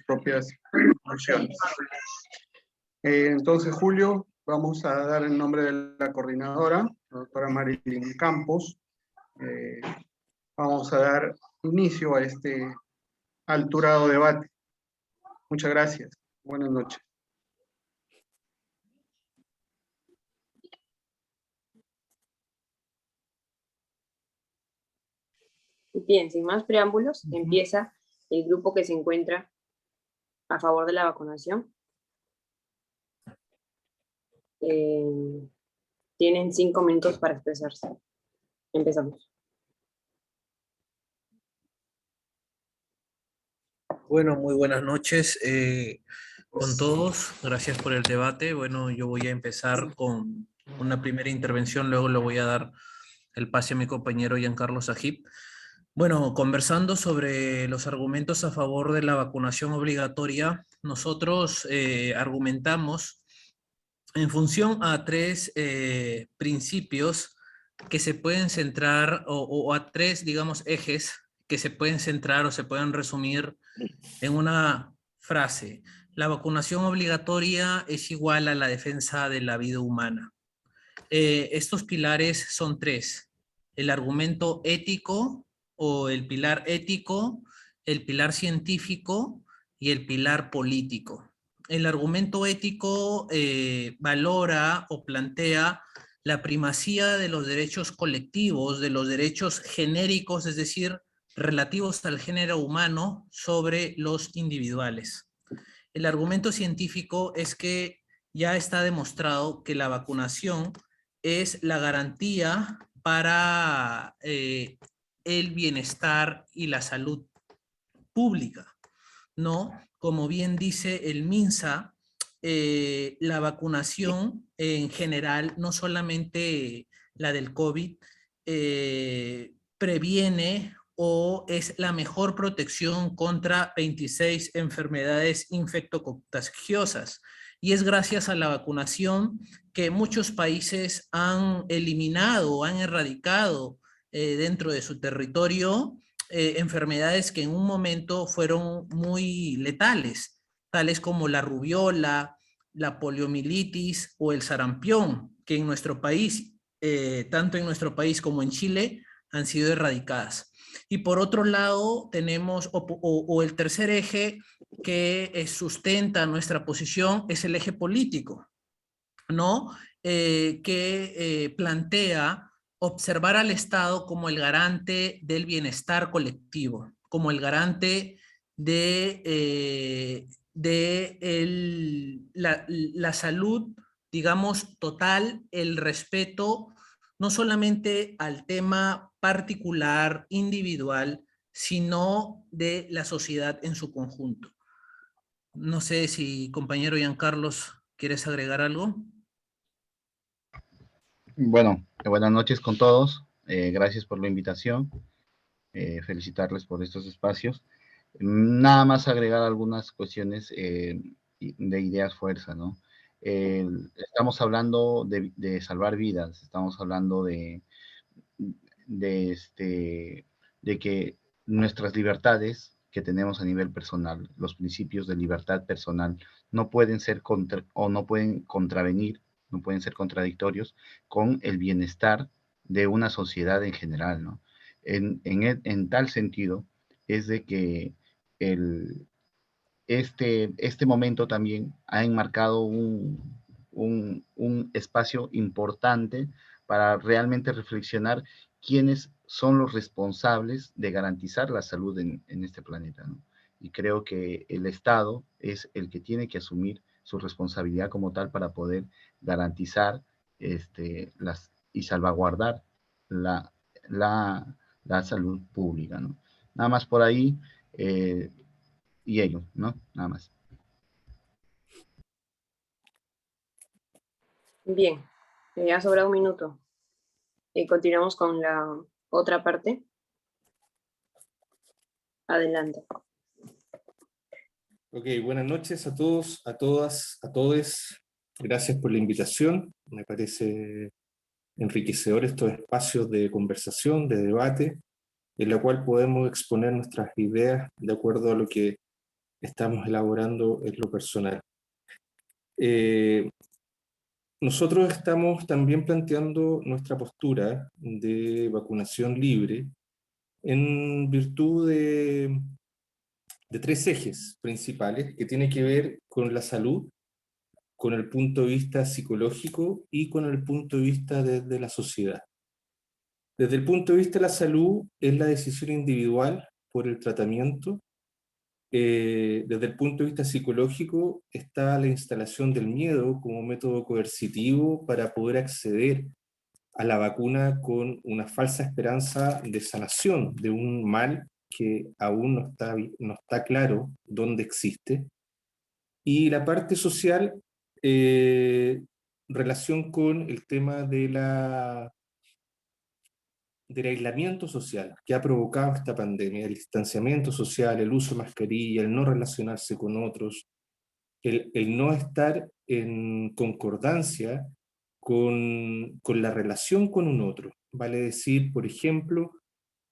propias funciones. Entonces, Julio, vamos a dar el nombre de la coordinadora, la doctora Marilyn Campos. Vamos a dar inicio a este alturado debate. Muchas gracias. Buenas noches. Bien, sin más preámbulos, empieza el grupo que se encuentra a favor de la vacunación. Tienen 5 minutos para expresarse. Empezamos. Bueno, muy buenas noches con todos. Gracias por el debate. Bueno, yo voy a empezar con una primera intervención, luego le voy a dar el pase a mi compañero Giancarlo Sajib. Bueno, conversando sobre los argumentos a favor de la vacunación obligatoria, nosotros argumentamos en función a 3 principios que se pueden centrar, o a 3, digamos, ejes que se pueden centrar o se pueden resumir en una frase. La vacunación obligatoria es igual a la defensa de la vida humana. Estos pilares son 3. El argumento ético o el pilar ético, el pilar científico y el pilar político. El argumento ético valora o plantea la primacía de los derechos colectivos, de los derechos genéricos, es decir, relativos al género humano sobre los individuales. El argumento científico es que ya está demostrado que la vacunación es la garantía para el bienestar y la salud pública, ¿no? Como bien dice el MINSA, la vacunación en general, no solamente la del COVID, previene o es la mejor protección contra 26 enfermedades infectocontagiosas. Y es gracias a la vacunación que muchos países han eliminado, han erradicado dentro de su territorio enfermedades que en un momento fueron muy letales, tales como la rubiola, la poliomielitis o el sarampión, que en nuestro país, tanto en nuestro país como en Chile, han sido erradicadas. Y por otro lado, tenemos, o el tercer eje que sustenta nuestra posición es el eje político, ¿no? Que plantea observar al Estado como el garante del bienestar colectivo, como el garante de la salud, digamos, total, el respeto, no solamente al tema particular, individual, sino de la sociedad en su conjunto. No sé si, compañero Giancarlos, ¿quieres agregar algo? Bueno, buenas noches con todos. Gracias por la invitación. Felicitarles por estos espacios. Nada más agregar algunas cuestiones de ideas fuerza, ¿no? Estamos hablando de salvar vidas, estamos hablando de que nuestras libertades que tenemos a nivel personal, los principios de libertad personal, no pueden ser no pueden contravenir, no pueden ser contradictorios con el bienestar de una sociedad en general, ¿no? En tal sentido, es de que este momento también ha enmarcado un espacio importante para realmente reflexionar quiénes son los responsables de garantizar la salud en este planeta, ¿no? Y creo que el Estado es el que tiene que asumir su responsabilidad como tal para poder garantizar y salvaguardar la salud pública, ¿no? Nada más por ahí, y ello, ¿no? Nada más. Bien, ha sobrado un minuto. Continuamos con la otra parte. Adelante. Ok, buenas noches a todos, a todas, a todes. Gracias por la invitación. Me parece enriquecedor estos espacios de conversación, de debate, en la cual podemos exponer nuestras ideas de acuerdo a lo que estamos elaborando en lo personal. Nosotros estamos también planteando nuestra postura de vacunación libre en virtud de tres ejes principales que tienen que ver con la salud, con el punto de vista psicológico y con el punto de vista de la sociedad. Desde el punto de vista de la salud es la decisión individual por el tratamiento. Desde el punto de vista psicológico está la instalación del miedo como método coercitivo para poder acceder a la vacuna con una falsa esperanza de sanación de un mal que aún no está claro dónde existe. Y la parte social, relación con el tema del aislamiento social que ha provocado esta pandemia, el distanciamiento social, el uso de mascarilla, el no relacionarse con otros, el no estar en concordancia con la relación con un otro. Vale decir, por ejemplo,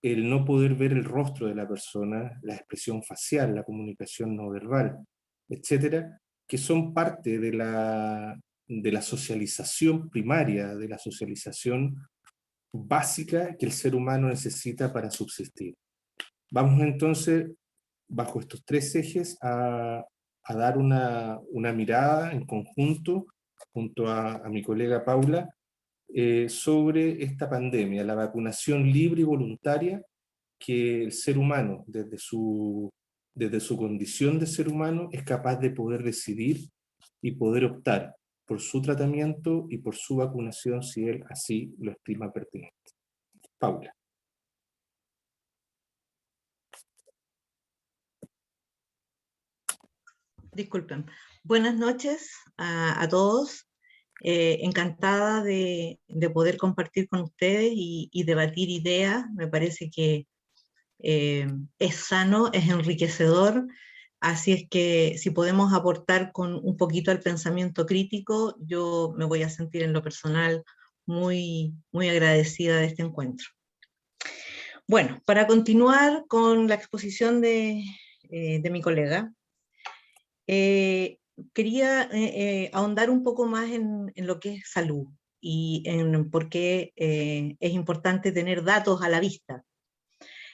el no poder ver el rostro de la persona, la expresión facial, la comunicación no verbal, etcétera, que son parte de la socialización primaria, de la socialización básica que el ser humano necesita para subsistir. Vamos entonces, bajo estos tres ejes, a dar una mirada en conjunto, junto a mi colega Paula, sobre esta pandemia, la vacunación libre y voluntaria que el ser humano, desde su condición de ser humano, es capaz de poder decidir y poder optar por su tratamiento y por su vacunación si él así lo estima pertinente. Paula. Disculpen. Buenas noches a todos. Encantada de poder compartir con ustedes y debatir ideas. Me parece que es sano, es enriquecedor. Así es que si podemos aportar con un poquito al pensamiento crítico, yo me voy a sentir en lo personal muy, muy agradecida de este encuentro. Bueno, para continuar con la exposición de mi colega, quería ahondar un poco más en lo que es salud y en por qué es importante tener datos a la vista.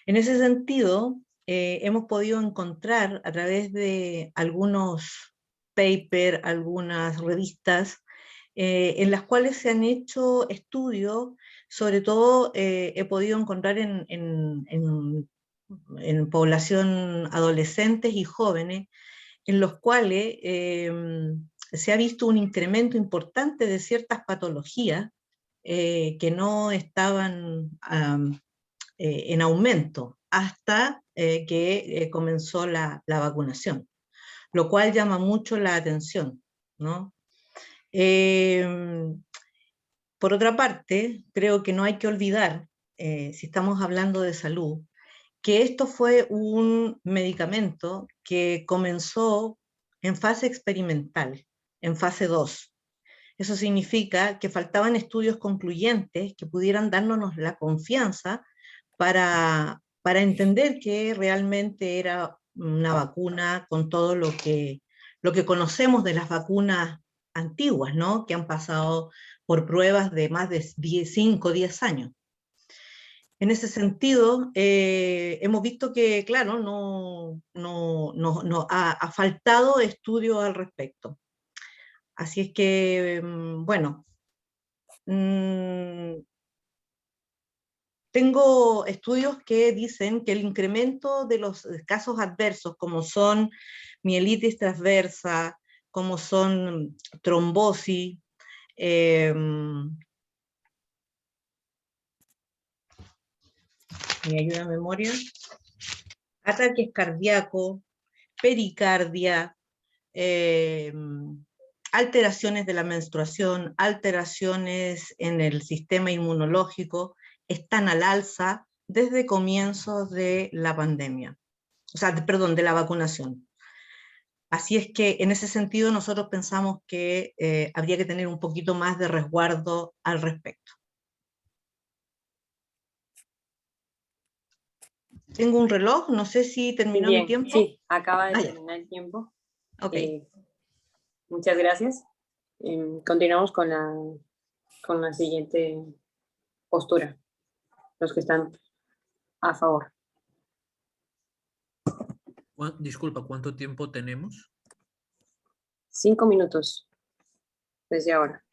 En ese sentido, hemos podido encontrar a través de algunos papers, algunas revistas, en las cuales se han hecho estudios, sobre todo he podido encontrar en población adolescentes y jóvenes, en los cuales se ha visto un incremento importante de ciertas patologías que no estaban en aumento hasta que comenzó la vacunación, lo cual llama mucho la atención, ¿no? Por otra parte, creo que no hay que olvidar, si estamos hablando de salud, que esto fue un medicamento que comenzó en fase experimental, en fase 2. Eso significa que faltaban estudios concluyentes que pudieran darnos la confianza para entender que realmente era una vacuna con todo lo que conocemos de las vacunas antiguas, ¿no? Que han pasado por pruebas de más de 5 o 10 años. En ese sentido, hemos visto que, claro, no ha faltado estudio al respecto. Así es que, bueno, tengo estudios que dicen que el incremento de los casos adversos, como son mielitis transversa, como son trombosis, ¿me ayuda a memoria? Ataques cardíacos, pericardia, alteraciones de la menstruación, alteraciones en el sistema inmunológico, están al alza desde comienzos de la pandemia, o sea, perdón, de la vacunación. Así es que en ese sentido nosotros pensamos que habría que tener un poquito más de resguardo al respecto. Tengo un reloj, no sé si terminó mi Bien, tiempo. sí, acaba de Ah, ya. terminar el tiempo. Ok. Muchas gracias. Continuamos con la siguiente postura, los que están a favor. Disculpa, ¿cuánto tiempo tenemos? 5 minutos desde ahora.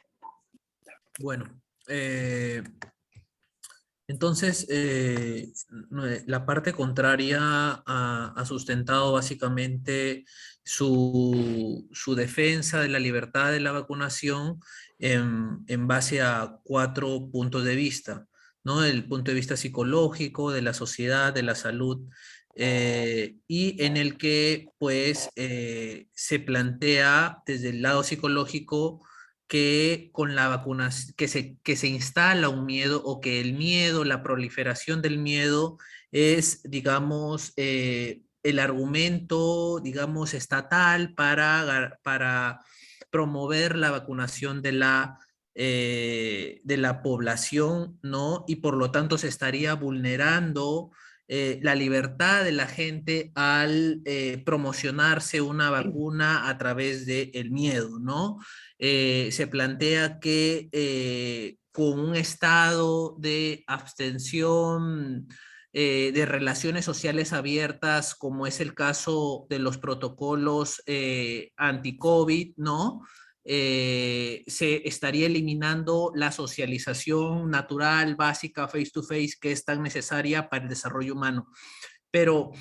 Bueno, entonces, la parte contraria ha sustentado básicamente su defensa de la libertad de la vacunación en base a 4 puntos de vista, ¿no? El punto de vista psicológico, de la sociedad, de la salud, y en el que, pues, se plantea desde el lado psicológico que con la vacunación, que se instala un miedo o que el miedo, la proliferación del miedo es, digamos, el argumento, digamos, estatal para promover la vacunación de la población, ¿no? Y por lo tanto se estaría vulnerando la libertad de la gente al promocionarse una vacuna a través del miedo, ¿no? Se plantea que con un estado de abstención, de relaciones sociales abiertas, como es el caso de los protocolos anti-COVID, ¿no? Se estaría eliminando la socialización natural, básica, face to face, que es tan necesaria para el desarrollo humano. Pero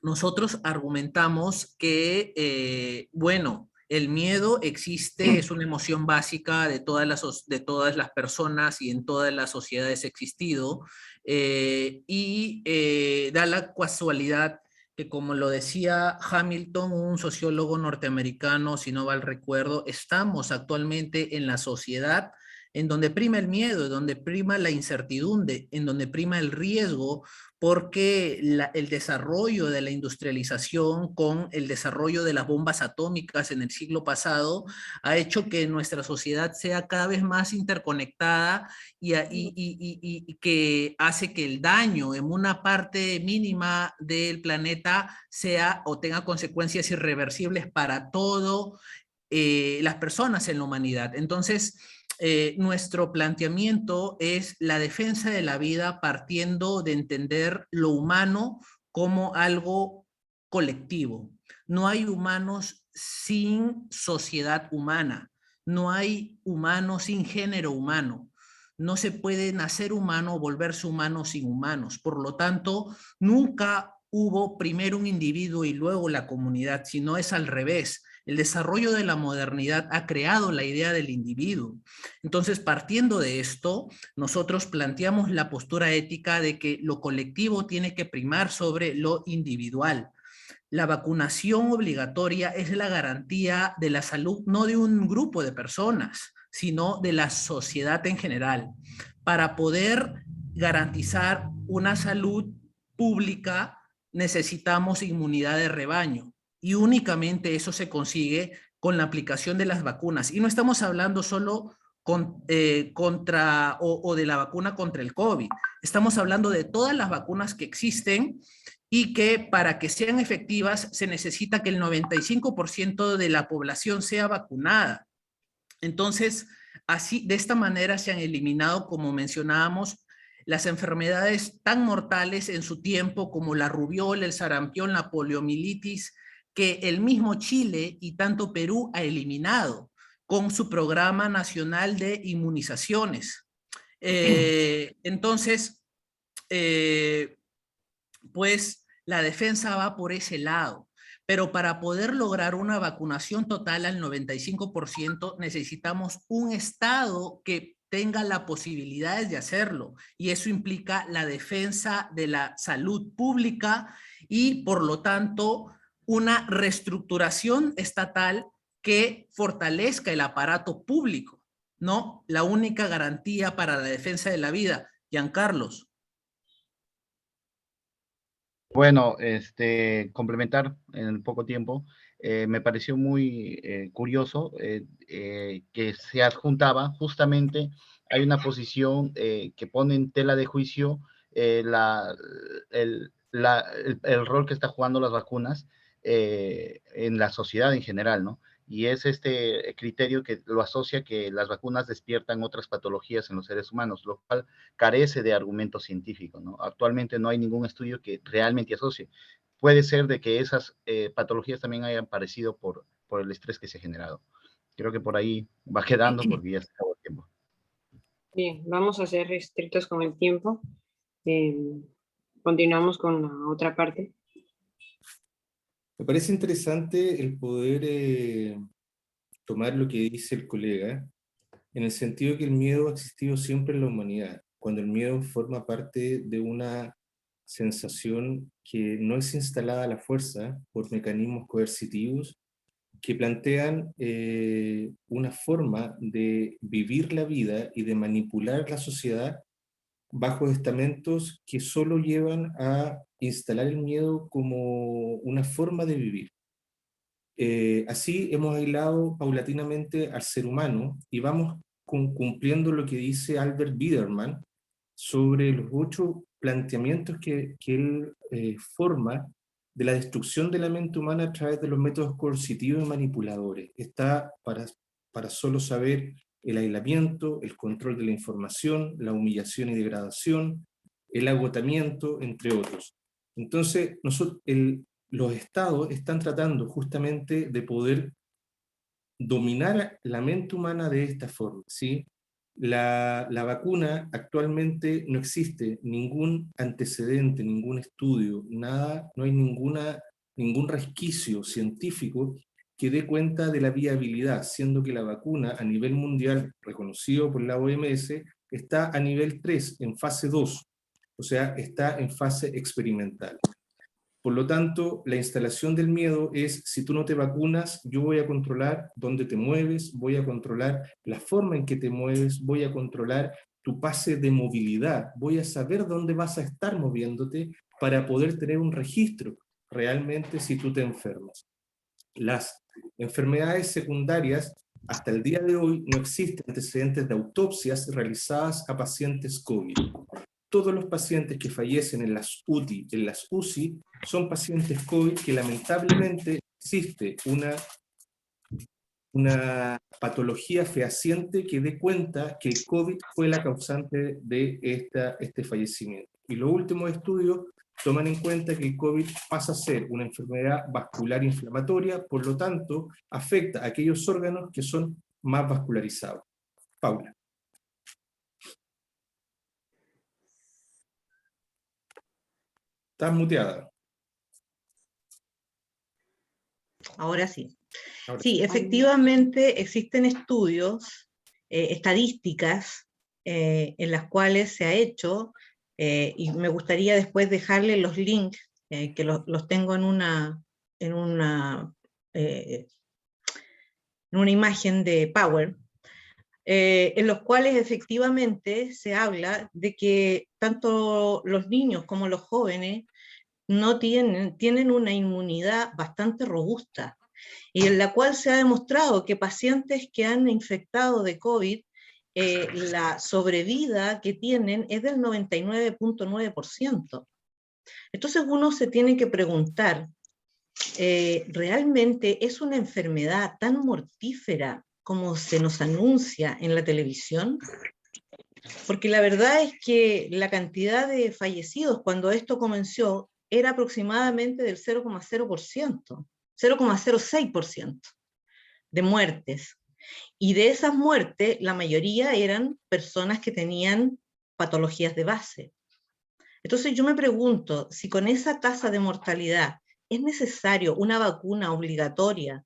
nosotros argumentamos que, bueno, el miedo existe, es una emoción básica de de todas las personas y en todas las sociedades ha existido, da la casualidad que, como lo decía Hamilton, un sociólogo norteamericano, si no mal recuerdo, estamos actualmente en la sociedad en donde prima el miedo, en donde prima la incertidumbre, en donde prima el riesgo, porque el desarrollo de la industrialización con el desarrollo de las bombas atómicas en el siglo pasado ha hecho que nuestra sociedad sea cada vez más interconectada y que hace que el daño en una parte mínima del planeta sea o tenga consecuencias irreversibles para todo las personas en la humanidad. Entonces, nuestro planteamiento es la defensa de la vida partiendo de entender lo humano como algo colectivo. No hay humanos sin sociedad humana, no hay humanos sin género humano. No se puede nacer humano o volverse humano sin humanos. Por lo tanto, nunca hubo primero un individuo y luego la comunidad, sino es al revés. El desarrollo de la modernidad ha creado la idea del individuo. Entonces, partiendo de esto, nosotros planteamos la postura ética de que lo colectivo tiene que primar sobre lo individual. La vacunación obligatoria es la garantía de la salud no de un grupo de personas, sino de la sociedad en general. Para poder garantizar una salud pública necesitamos inmunidad de rebaño y únicamente eso se consigue con la aplicación de las vacunas. Y no estamos hablando solo de la vacuna contra el COVID. Estamos hablando de todas las vacunas que existen y que para que sean efectivas se necesita que el 95% de la población sea vacunada. Entonces, así, de esta manera se han eliminado, como mencionábamos, las enfermedades tan mortales en su tiempo como la rubiola, el sarampión, la poliomielitis, que el mismo Chile y tanto Perú ha eliminado con su programa nacional de inmunizaciones. Entonces, pues la defensa va por ese lado. Pero para poder lograr una vacunación total al 95% necesitamos un Estado que tenga las posibilidades de hacerlo. Y eso implica la defensa de la salud pública y, por lo tanto, una reestructuración estatal que fortalezca el aparato público, ¿no? La única garantía para la defensa de la vida. Giancarlos. Bueno, complementar en el poco tiempo, me pareció muy curioso que se adjuntaba justamente, hay una posición que pone en tela de juicio el rol que está jugando las vacunas en la sociedad en general, ¿no? Y es este criterio que lo asocia que las vacunas despiertan otras patologías en los seres humanos, lo cual carece de argumento científico, ¿no? Actualmente no hay ningún estudio que realmente asocie. Puede ser de que esas patologías también hayan aparecido por el estrés que se ha generado. Creo que por ahí va quedando porque ya se acabó el tiempo. Bien, vamos a ser estrictos con el tiempo. Continuamos con la otra parte. Me parece interesante el poder tomar lo que dice el colega, en el sentido que el miedo ha existido siempre en la humanidad, cuando el miedo forma parte de una sensación que no es instalada a la fuerza por mecanismos coercitivos, que plantean una forma de vivir la vida y de manipular la sociedad bajo estamentos que solo llevan a instalar el miedo como una forma de vivir. Así hemos aislado paulatinamente al ser humano y vamos cumpliendo lo que dice Albert Biederman sobre los 8 planteamientos que él forma de la destrucción de la mente humana a través de los métodos coercitivos y manipuladores. Está para solo saber el aislamiento, el control de la información, la humillación y degradación, el agotamiento, entre otros. Entonces, los estados están tratando justamente de poder dominar la mente humana de esta forma, ¿sí? La vacuna actualmente no existe ningún antecedente, ningún estudio, nada, no hay ningún resquicio científico que dé cuenta de la viabilidad, siendo que la vacuna a nivel mundial, reconocido por la OMS, está a nivel 3, en fase 2, o sea, está en fase experimental. Por lo tanto, la instalación del miedo es, si tú no te vacunas, yo voy a controlar dónde te mueves, voy a controlar la forma en que te mueves, voy a controlar tu pase de movilidad, voy a saber dónde vas a estar moviéndote para poder tener un registro realmente si tú te enfermas. Las enfermedades secundarias, hasta el día de hoy, no existen antecedentes de autopsias realizadas a pacientes COVID. Todos los pacientes que fallecen en las UCI, son pacientes COVID que lamentablemente existe una patología fehaciente que dé cuenta que el COVID fue la causante de este fallecimiento. Y los últimos estudios toman en cuenta que el COVID pasa a ser una enfermedad vascular inflamatoria, por lo tanto, afecta a aquellos órganos que son más vascularizados. Paula. Estás muteada. Ahora sí. Ahora Sí, efectivamente existen estudios, estadísticas, en las cuales se ha hecho, y me gustaría después dejarle los links, que los tengo en una imagen de Power, en los cuales efectivamente se habla de que tanto los niños como los jóvenes tienen una inmunidad bastante robusta, y en la cual se ha demostrado que pacientes que han infectado de COVID, la sobrevida que tienen es del 99.9%. Entonces uno se tiene que preguntar, ¿realmente es una enfermedad tan mortífera como se nos anuncia en la televisión? Porque la verdad es que la cantidad de fallecidos cuando esto comenzó era aproximadamente del 0,0%, 0,06% de muertes. Y de esas muertes, la mayoría eran personas que tenían patologías de base. Entonces yo me pregunto, si con esa tasa de mortalidad es necesario una vacuna obligatoria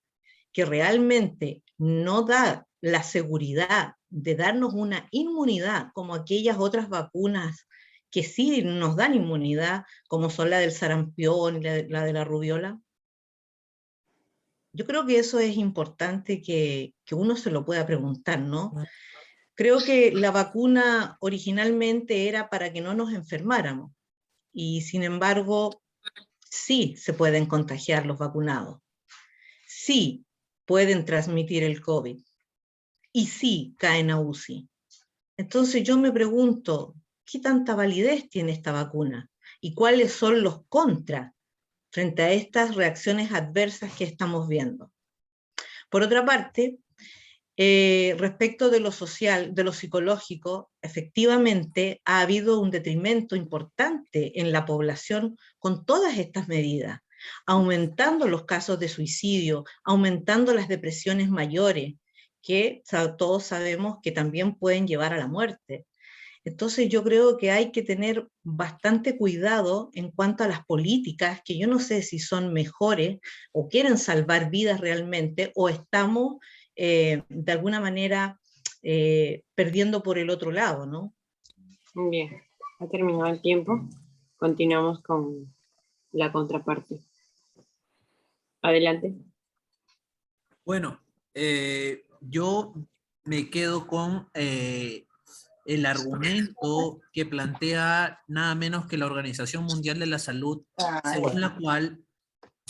que realmente no da la seguridad de darnos una inmunidad como aquellas otras vacunas que sí nos dan inmunidad, como son la del sarampión y la de la rubiola. Yo creo que eso es importante que uno se lo pueda preguntar, ¿no? Creo que la vacuna originalmente era para que no nos enfermáramos, y sin embargo, sí se pueden contagiar los vacunados, sí pueden transmitir el COVID, y sí caen a UCI. Entonces yo me pregunto, ¿qué tanta validez tiene esta vacuna? y cuáles son los contras frente a estas reacciones adversas que estamos viendo. Por otra parte, respecto de lo social, de lo psicológico, efectivamente ha habido un detrimento importante en la población con todas estas medidas, aumentando los casos de suicidio, aumentando las depresiones mayores, que todos sabemos que también pueden llevar a la muerte. Entonces yo creo que hay que tener bastante cuidado en cuanto a las políticas, que yo no sé si son mejores o quieren salvar vidas realmente, o estamos de alguna manera perdiendo por el otro lado, ¿no? Muy bien, ha terminado el tiempo. Continuamos con la contraparte. Adelante. Bueno, yo me quedo con el argumento que plantea nada menos que la Organización Mundial de la Salud, según la cual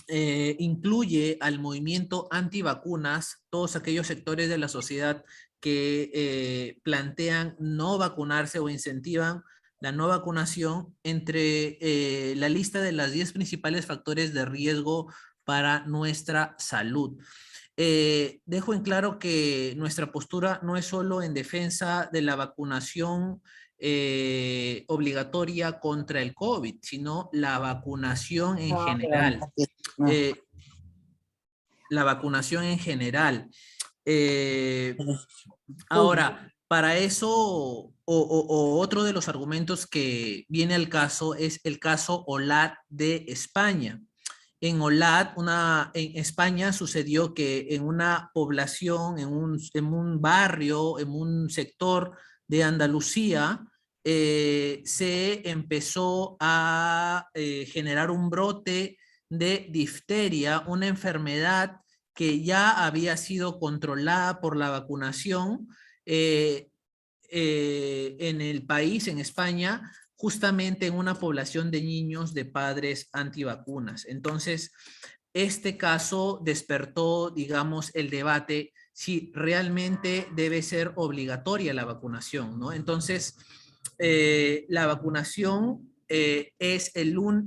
incluye al movimiento antivacunas todos aquellos sectores de la sociedad que plantean no vacunarse o incentivan la no vacunación entre la lista de las 10 principales factores de riesgo para nuestra salud. Dejo en claro que nuestra postura no es solo en defensa de la vacunación obligatoria contra el COVID, sino la vacunación en general. La vacunación en general. Ahora, para eso, o otro de los argumentos que viene al caso es el caso OLAD de España. En OLAD, en España sucedió que en una población, en un barrio, en un sector de Andalucía, se empezó a generar un brote de difteria, una enfermedad que ya había sido controlada por la vacunación en el país, en España, justamente en una población de niños de padres antivacunas. Entonces, este caso despertó, digamos, el debate si realmente debe ser obligatoria la vacunación, ¿no? Entonces, la vacunación es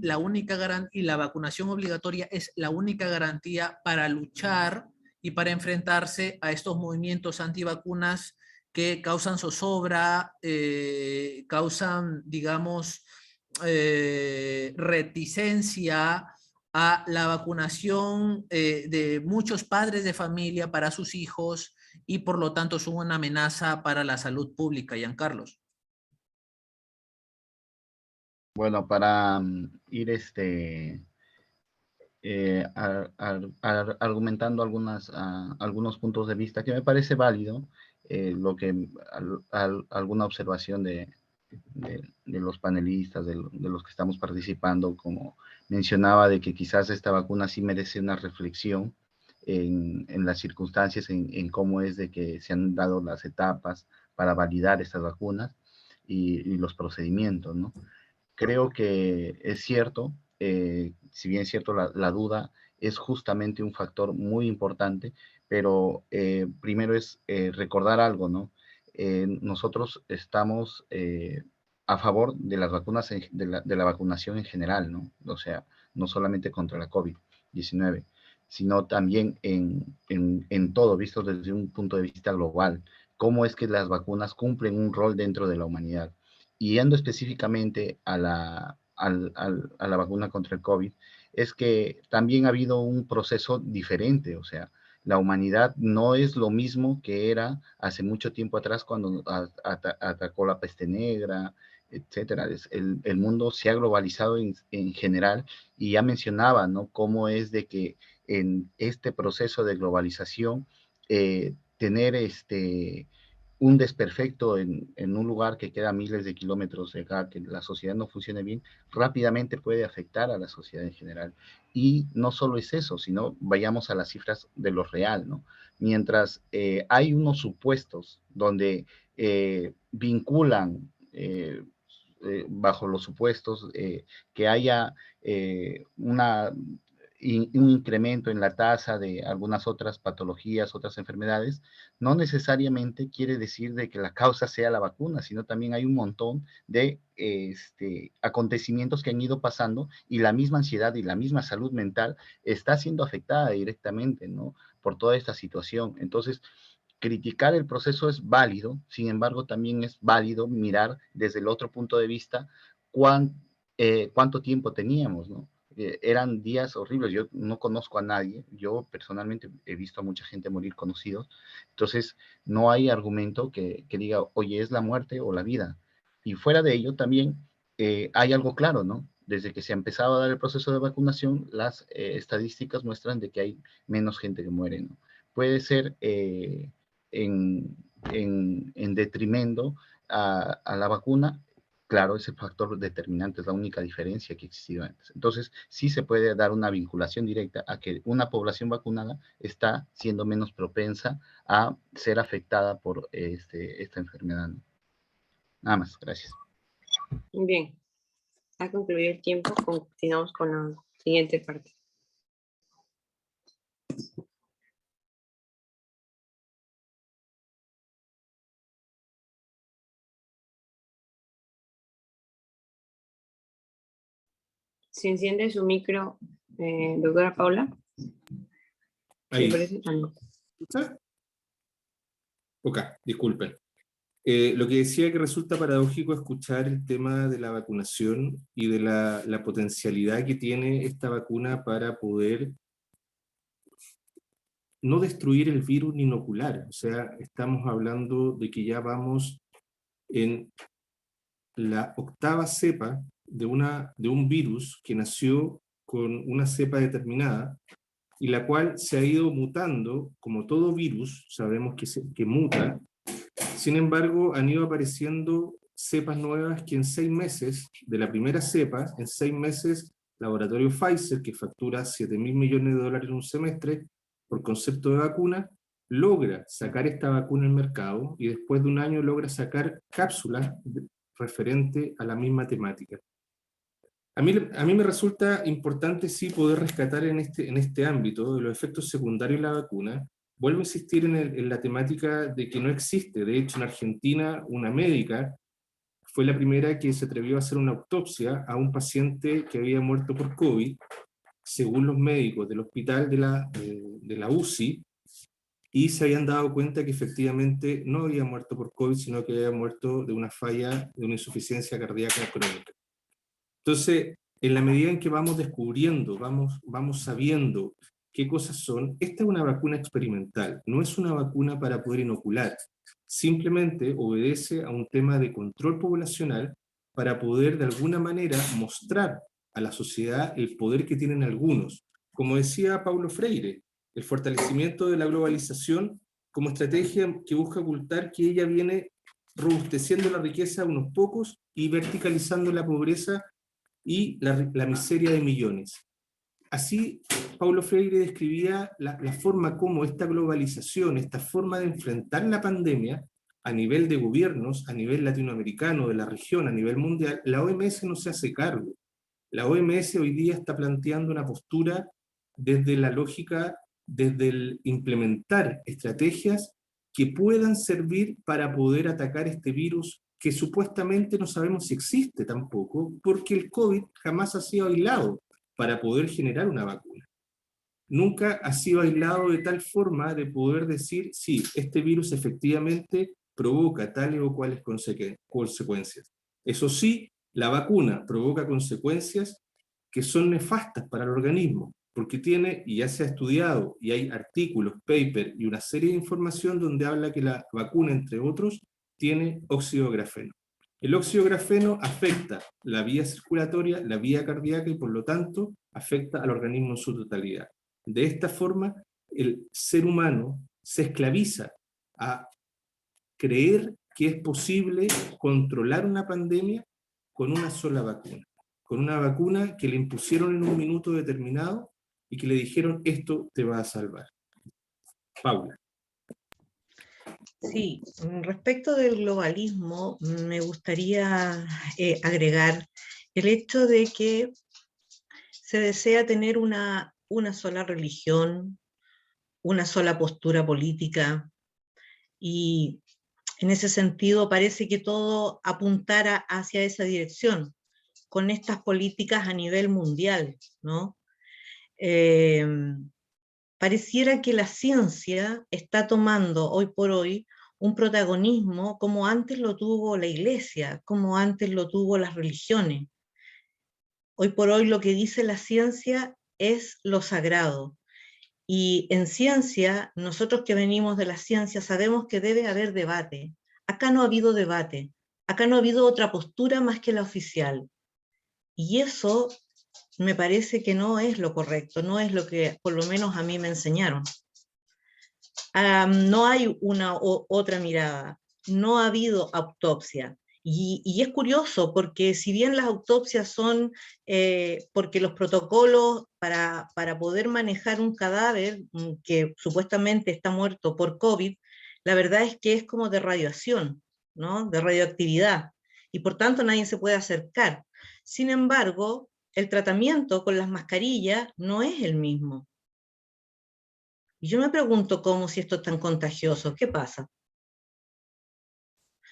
la única garantía, y la vacunación obligatoria es la única garantía para luchar y para enfrentarse a estos movimientos antivacunas que causan zozobra, causan, digamos, reticencia a la vacunación de muchos padres de familia para sus hijos y por lo tanto son una amenaza para la salud pública, Giancarlos. Bueno, para ir argumentando algunos puntos de vista que me parece válido, alguna observación de los panelistas, de los que estamos participando, como mencionaba, de que quizás esta vacuna sí merece una reflexión en las circunstancias, en cómo es de que se han dado las etapas para validar estas vacunas y los procedimientos, ¿no? Creo que es cierto, si bien es cierto, la duda es justamente un factor muy importante, pero primero es recordar algo, ¿no? Nosotros estamos a favor de las vacunas, de la vacunación en general, ¿no? O sea, no solamente contra la COVID-19, sino también en todo, visto desde un punto de vista global. Cómo es que las vacunas cumplen un rol dentro de la humanidad. Y yendo específicamente a la vacuna contra el COVID, es que también ha habido un proceso diferente, o sea, la humanidad no es lo mismo que era hace mucho tiempo atrás cuando atacó la peste negra, etcétera. El mundo se ha globalizado en general, y ya mencionaba, ¿no? Cómo es de que en este proceso de globalización, tener un desperfecto en un lugar que queda a miles de kilómetros de acá, que la sociedad no funcione bien, rápidamente puede afectar a la sociedad en general. Y no solo es eso, sino vayamos a las cifras de lo real, ¿no? Mientras hay unos supuestos donde vinculan bajo los supuestos que haya una un incremento en la tasa de algunas otras patologías, otras enfermedades, no necesariamente quiere decir de que la causa sea la vacuna, sino también hay un montón de acontecimientos que han ido pasando y la misma ansiedad y la misma salud mental está siendo afectada directamente, ¿no? Por toda esta situación. Entonces, criticar el proceso es válido, sin embargo, también es válido mirar desde el otro punto de vista cuánto tiempo teníamos, ¿no? Eran días horribles, yo no conozco a nadie, yo personalmente he visto a mucha gente morir conocidos, entonces no hay argumento que diga, oye, es la muerte o la vida. Y fuera de ello también hay algo claro, ¿no? Desde que se ha empezado a dar el proceso de vacunación, las estadísticas muestran de que hay menos gente que muere, ¿no? Puede ser en detrimento a la vacuna. Claro, ese factor determinante es la única diferencia que ha existido antes. Entonces, sí se puede dar una vinculación directa a que una población vacunada está siendo menos propensa a ser afectada por esta enfermedad, ¿no? Nada más, gracias. Bien, ha concluido el tiempo, continuamos con la siguiente parte. ¿Se enciende su micro, doctora Paula? Ahí. ¿Me parece? Ah, no. ¿Escucha? Ok, disculpen. Lo que decía que resulta paradójico escuchar el tema de la vacunación y de la potencialidad que tiene esta vacuna para poder no destruir el virus ni inocular. O sea, estamos hablando de que ya vamos en la 8ª cepa de un virus que nació con una cepa determinada y la cual se ha ido mutando, como todo virus, sabemos que muta. Sin embargo, han ido apareciendo cepas nuevas que en 6 meses, de la primera cepa, en 6 meses, laboratorio Pfizer, que factura $7.000 millones en un semestre por concepto de vacuna, logra sacar esta vacuna al mercado y después de un año logra sacar cápsulas referente a la misma temática. A mí me resulta importante sí poder rescatar en este ámbito de los efectos secundarios de la vacuna. Vuelvo a insistir en la temática de que no existe. De hecho, en Argentina, una médica fue la primera que se atrevió a hacer una autopsia a un paciente que había muerto por COVID, según los médicos del hospital de la UCI, y se habían dado cuenta que efectivamente no había muerto por COVID, sino que había muerto de una falla, de una insuficiencia cardíaca crónica. Entonces, en la medida en que vamos descubriendo, vamos sabiendo qué cosas son, esta es una vacuna experimental, no es una vacuna para poder inocular, simplemente obedece a un tema de control poblacional para poder de alguna manera mostrar a la sociedad el poder que tienen algunos. Como decía Paulo Freire, el fortalecimiento de la globalización como estrategia que busca ocultar que ella viene robusteciendo la riqueza de unos pocos y verticalizando la pobreza y la miseria de millones. Así, Paulo Freire describía la forma como esta globalización, esta forma de enfrentar la pandemia a nivel de gobiernos, a nivel latinoamericano, de la región, a nivel mundial, la OMS no se hace cargo. La OMS hoy día está planteando una postura desde la lógica, desde el implementar estrategias que puedan servir para poder atacar este virus que supuestamente no sabemos si existe tampoco, porque el COVID jamás ha sido aislado para poder generar una vacuna. Nunca ha sido aislado de tal forma de poder decir, sí, este virus efectivamente provoca tales o cuales consecuencias. Eso sí, la vacuna provoca consecuencias que son nefastas para el organismo, porque tiene, y ya se ha estudiado, y hay artículos, papers y una serie de información donde habla que la vacuna, entre otros, tiene óxido de grafeno. El óxido de grafeno afecta la vía circulatoria, la vía cardíaca y por lo tanto afecta al organismo en su totalidad. De esta forma, el ser humano se esclaviza a creer que es posible controlar una pandemia con una sola vacuna. Con una vacuna que le impusieron en un minuto determinado y que le dijeron esto te va a salvar. Paula. Sí, respecto del globalismo, me gustaría agregar el hecho de que se desea tener una una sola religión, una sola postura política, y en ese sentido parece que todo apuntara hacia esa dirección, con estas políticas a nivel mundial, ¿no? Pareciera que la ciencia está tomando hoy por hoy un protagonismo como antes lo tuvo la iglesia, como antes lo tuvo las religiones. Hoy por hoy lo que dice la ciencia es lo sagrado. Y en ciencia, nosotros que venimos de la ciencia sabemos que debe haber debate. Acá no ha habido debate, acá no ha habido otra postura más que la oficial. Y eso me parece que no es lo correcto, no es lo que por lo menos a mí me enseñaron. No hay una otra mirada, no ha habido autopsia. Y es curioso porque si bien las autopsias son, porque los protocolos para poder manejar un cadáver que supuestamente está muerto por COVID, la verdad es que es como de radiación, ¿no? De radioactividad, y por tanto nadie se puede acercar. Sin embargo, el tratamiento con las mascarillas no es el mismo. Y yo me pregunto cómo, si esto es tan contagioso, ¿qué pasa?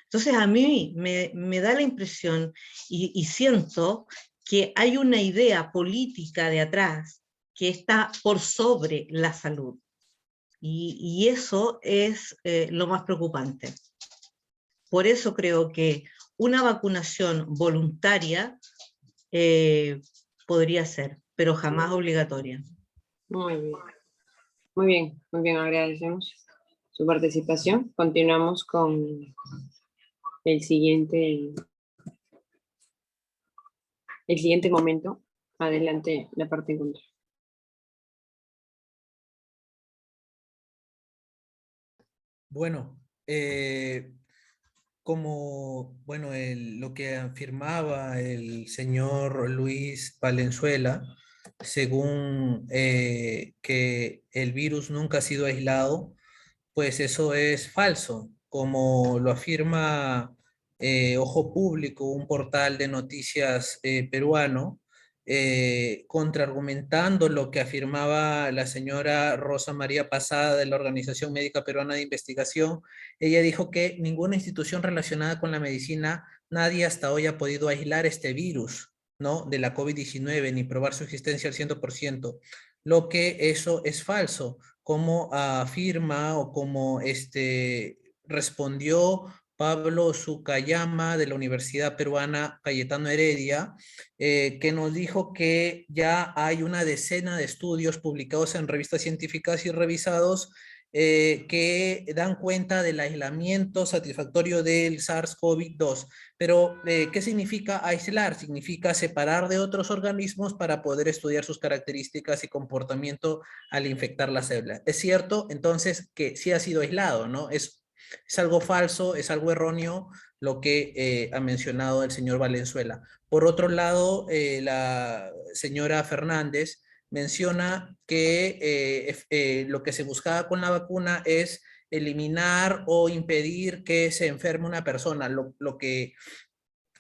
Entonces a mí me da la impresión y siento que hay una idea política de atrás que está por sobre la salud. Y eso es lo más preocupante. Por eso creo que una vacunación voluntaria podría ser, pero jamás obligatoria. Muy bien. Muy bien, agradecemos su participación. Continuamos con el siguiente momento. Adelante, la parte en contra. Bueno, lo que afirmaba el señor Luis Valenzuela, según que el virus nunca ha sido aislado, pues eso es falso, como lo afirma Ojo Público, un portal de noticias peruano, contraargumentando lo que afirmaba la señora Rosa María Pasada de la Organización Médica Peruana de Investigación. Ella dijo que ninguna institución relacionada con la medicina, nadie hasta hoy ha podido aislar este virus, ¿no? De la COVID-19, ni probar su existencia al 100%, lo que eso es falso, como afirma o como respondió Pablo Sukayama de la Universidad Peruana Cayetano Heredia, que nos dijo que ya hay una decena de estudios publicados en revistas científicas y revisados que dan cuenta del aislamiento satisfactorio del SARS-CoV-2. Pero, ¿qué significa aislar? Significa separar de otros organismos para poder estudiar sus características y comportamiento al infectar la célula. ¿Es cierto? Entonces, que sí ha sido aislado, ¿no? Es algo falso, es algo erróneo lo que ha mencionado el señor Valenzuela. Por otro lado, la señora Fernández menciona que lo que se buscaba con la vacuna es eliminar o impedir que se enferme una persona, lo que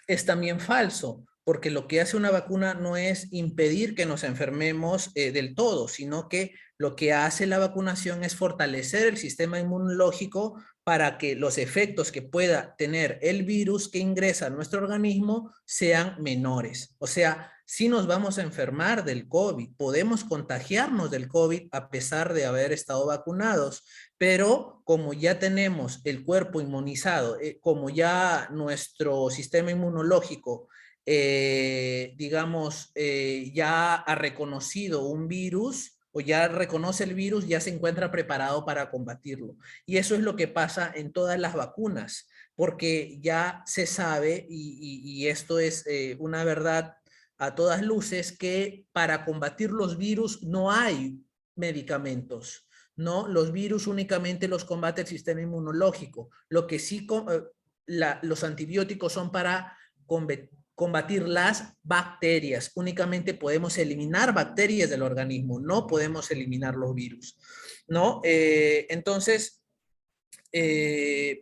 es también falso, porque lo que hace una vacuna no es impedir que nos enfermemos del todo, sino que lo que hace la vacunación es fortalecer el sistema inmunológico para que los efectos que pueda tener el virus que ingresa a nuestro organismo sean menores. O sea, si nos vamos a enfermar del COVID, podemos contagiarnos del COVID a pesar de haber estado vacunados, pero como ya tenemos el cuerpo inmunizado, como ya nuestro sistema inmunológico, ya ha reconocido un virus o ya reconoce el virus, ya se encuentra preparado para combatirlo. Y eso es lo que pasa en todas las vacunas, porque ya se sabe, y esto es una verdad a todas luces, que para combatir los virus no hay medicamentos. ¿No? Los virus únicamente los combate el sistema inmunológico. Lo que sí, los antibióticos son para combatir las bacterias. Únicamente podemos eliminar bacterias del organismo, no podemos eliminar los virus, ¿no? Entonces,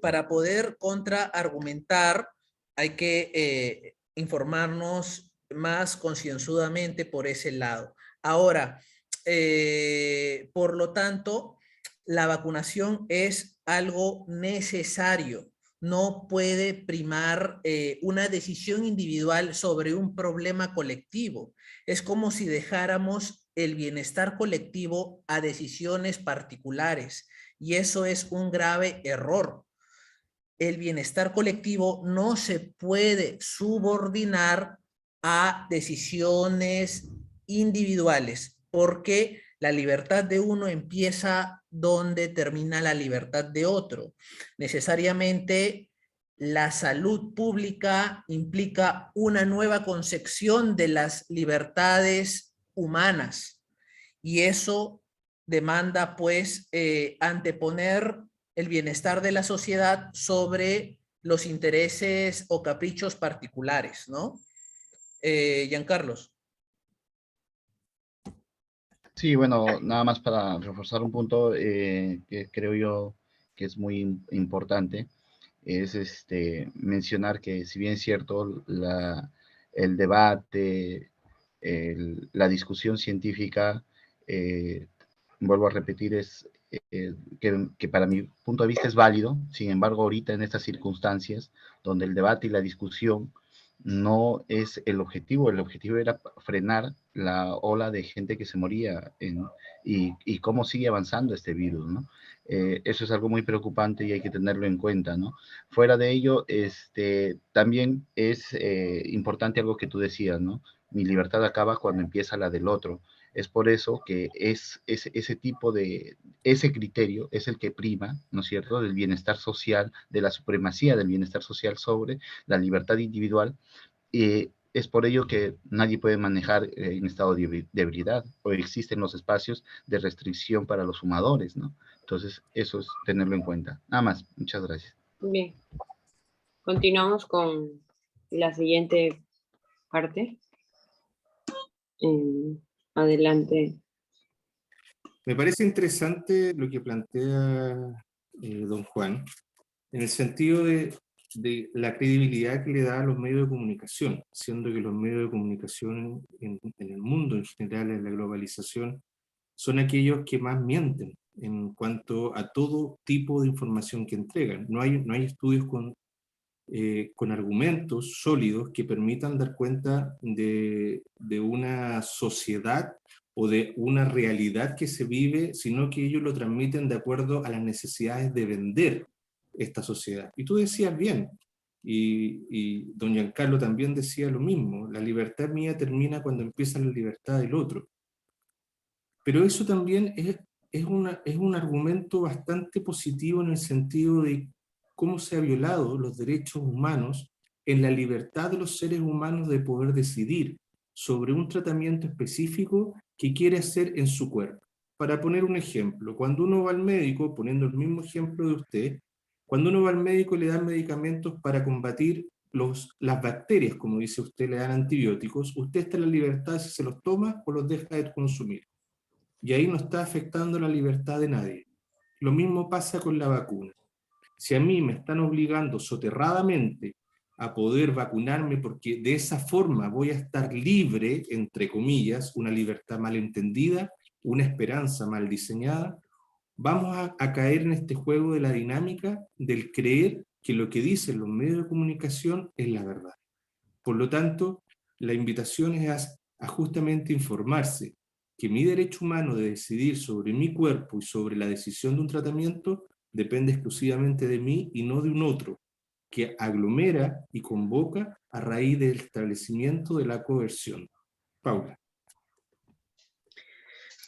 para poder contraargumentar, hay que informarnos más concienzudamente por ese lado. Ahora, por lo tanto, la vacunación es algo necesario. No puede primar una decisión individual sobre un problema colectivo. Es como si dejáramos el bienestar colectivo a decisiones particulares, y eso es un grave error. El bienestar colectivo no se puede subordinar a decisiones individuales, porque la libertad de uno empieza donde termina la libertad de otro. Necesariamente la salud pública implica una nueva concepción de las libertades humanas, y eso demanda pues anteponer el bienestar de la sociedad sobre los intereses o caprichos particulares, ¿no? Giancarlos. Sí, bueno, nada más para reforzar un punto que creo yo que es muy importante, es mencionar que si bien es cierto el debate, la discusión científica, vuelvo a repetir, que para mi punto de vista es válido. Sin embargo, ahorita en estas circunstancias donde el debate y la discusión no es el objetivo era frenar la ola de gente que se moría y cómo sigue avanzando este virus, ¿no? Eso es algo muy preocupante y hay que tenerlo en cuenta, ¿no? Fuera de ello, también es importante algo que tú decías, ¿no? Mi libertad acaba cuando empieza la del otro. Es por eso que ese tipo de, ese criterio es el que prima, ¿no es cierto?, del bienestar social, de la supremacía del bienestar social sobre la libertad individual. Es por ello que nadie puede manejar en estado de ebriedad, o existen los espacios de restricción para los fumadores, ¿no? Entonces, eso es tenerlo en cuenta. Nada más, muchas gracias. Bien, continuamos con la siguiente parte. Adelante. Me parece interesante lo que plantea don Juan, en el sentido de la credibilidad que le da a los medios de comunicación, siendo que los medios de comunicación en el mundo en general, en la globalización, son aquellos que más mienten en cuanto a todo tipo de información que entregan. No hay estudios con argumentos sólidos que permitan dar cuenta de una sociedad o de una realidad que se vive, sino que ellos lo transmiten de acuerdo a las necesidades de vender esta sociedad. Y tú decías bien, y don Giancarlo también decía lo mismo, la libertad mía termina cuando empieza la libertad del otro. Pero eso también es un argumento bastante positivo en el sentido de cómo se ha violado los derechos humanos en la libertad de los seres humanos de poder decidir sobre un tratamiento específico que quiere hacer en su cuerpo. Para poner un ejemplo, cuando uno va al médico, poniendo el mismo ejemplo de usted, cuando uno va al médico le dan medicamentos para combatir las bacterias, como dice usted, le dan antibióticos, usted está en la libertad si se los toma o los deja de consumir. Y ahí no está afectando la libertad de nadie. Lo mismo pasa con la vacuna. Si a mí me están obligando soterradamente a poder vacunarme porque de esa forma voy a estar libre, entre comillas, una libertad mal entendida, una esperanza mal diseñada, vamos a caer en este juego de la dinámica del creer que lo que dicen los medios de comunicación es la verdad. Por lo tanto, la invitación es a justamente informarse que mi derecho humano de decidir sobre mi cuerpo y sobre la decisión de un tratamiento depende exclusivamente de mí y no de un otro, que aglomera y convoca a raíz del establecimiento de la coerción. Paula.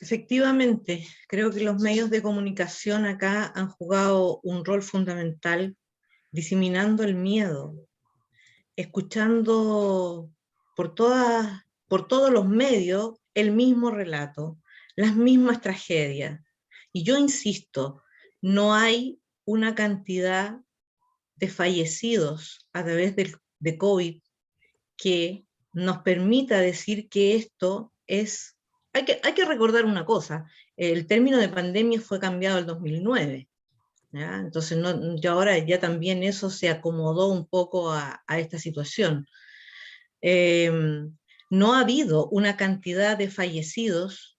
Efectivamente, creo que los medios de comunicación acá han jugado un rol fundamental diseminando el miedo, escuchando por todos los medios el mismo relato, las mismas tragedias. Y yo insisto, no hay una cantidad de fallecidos a través de COVID que nos permita decir que esto es... Hay que recordar una cosa, el término de pandemia fue cambiado en el 2009. ¿Ya? Entonces, ya ahora ya también eso se acomodó un poco a esta situación. No ha habido una cantidad de fallecidos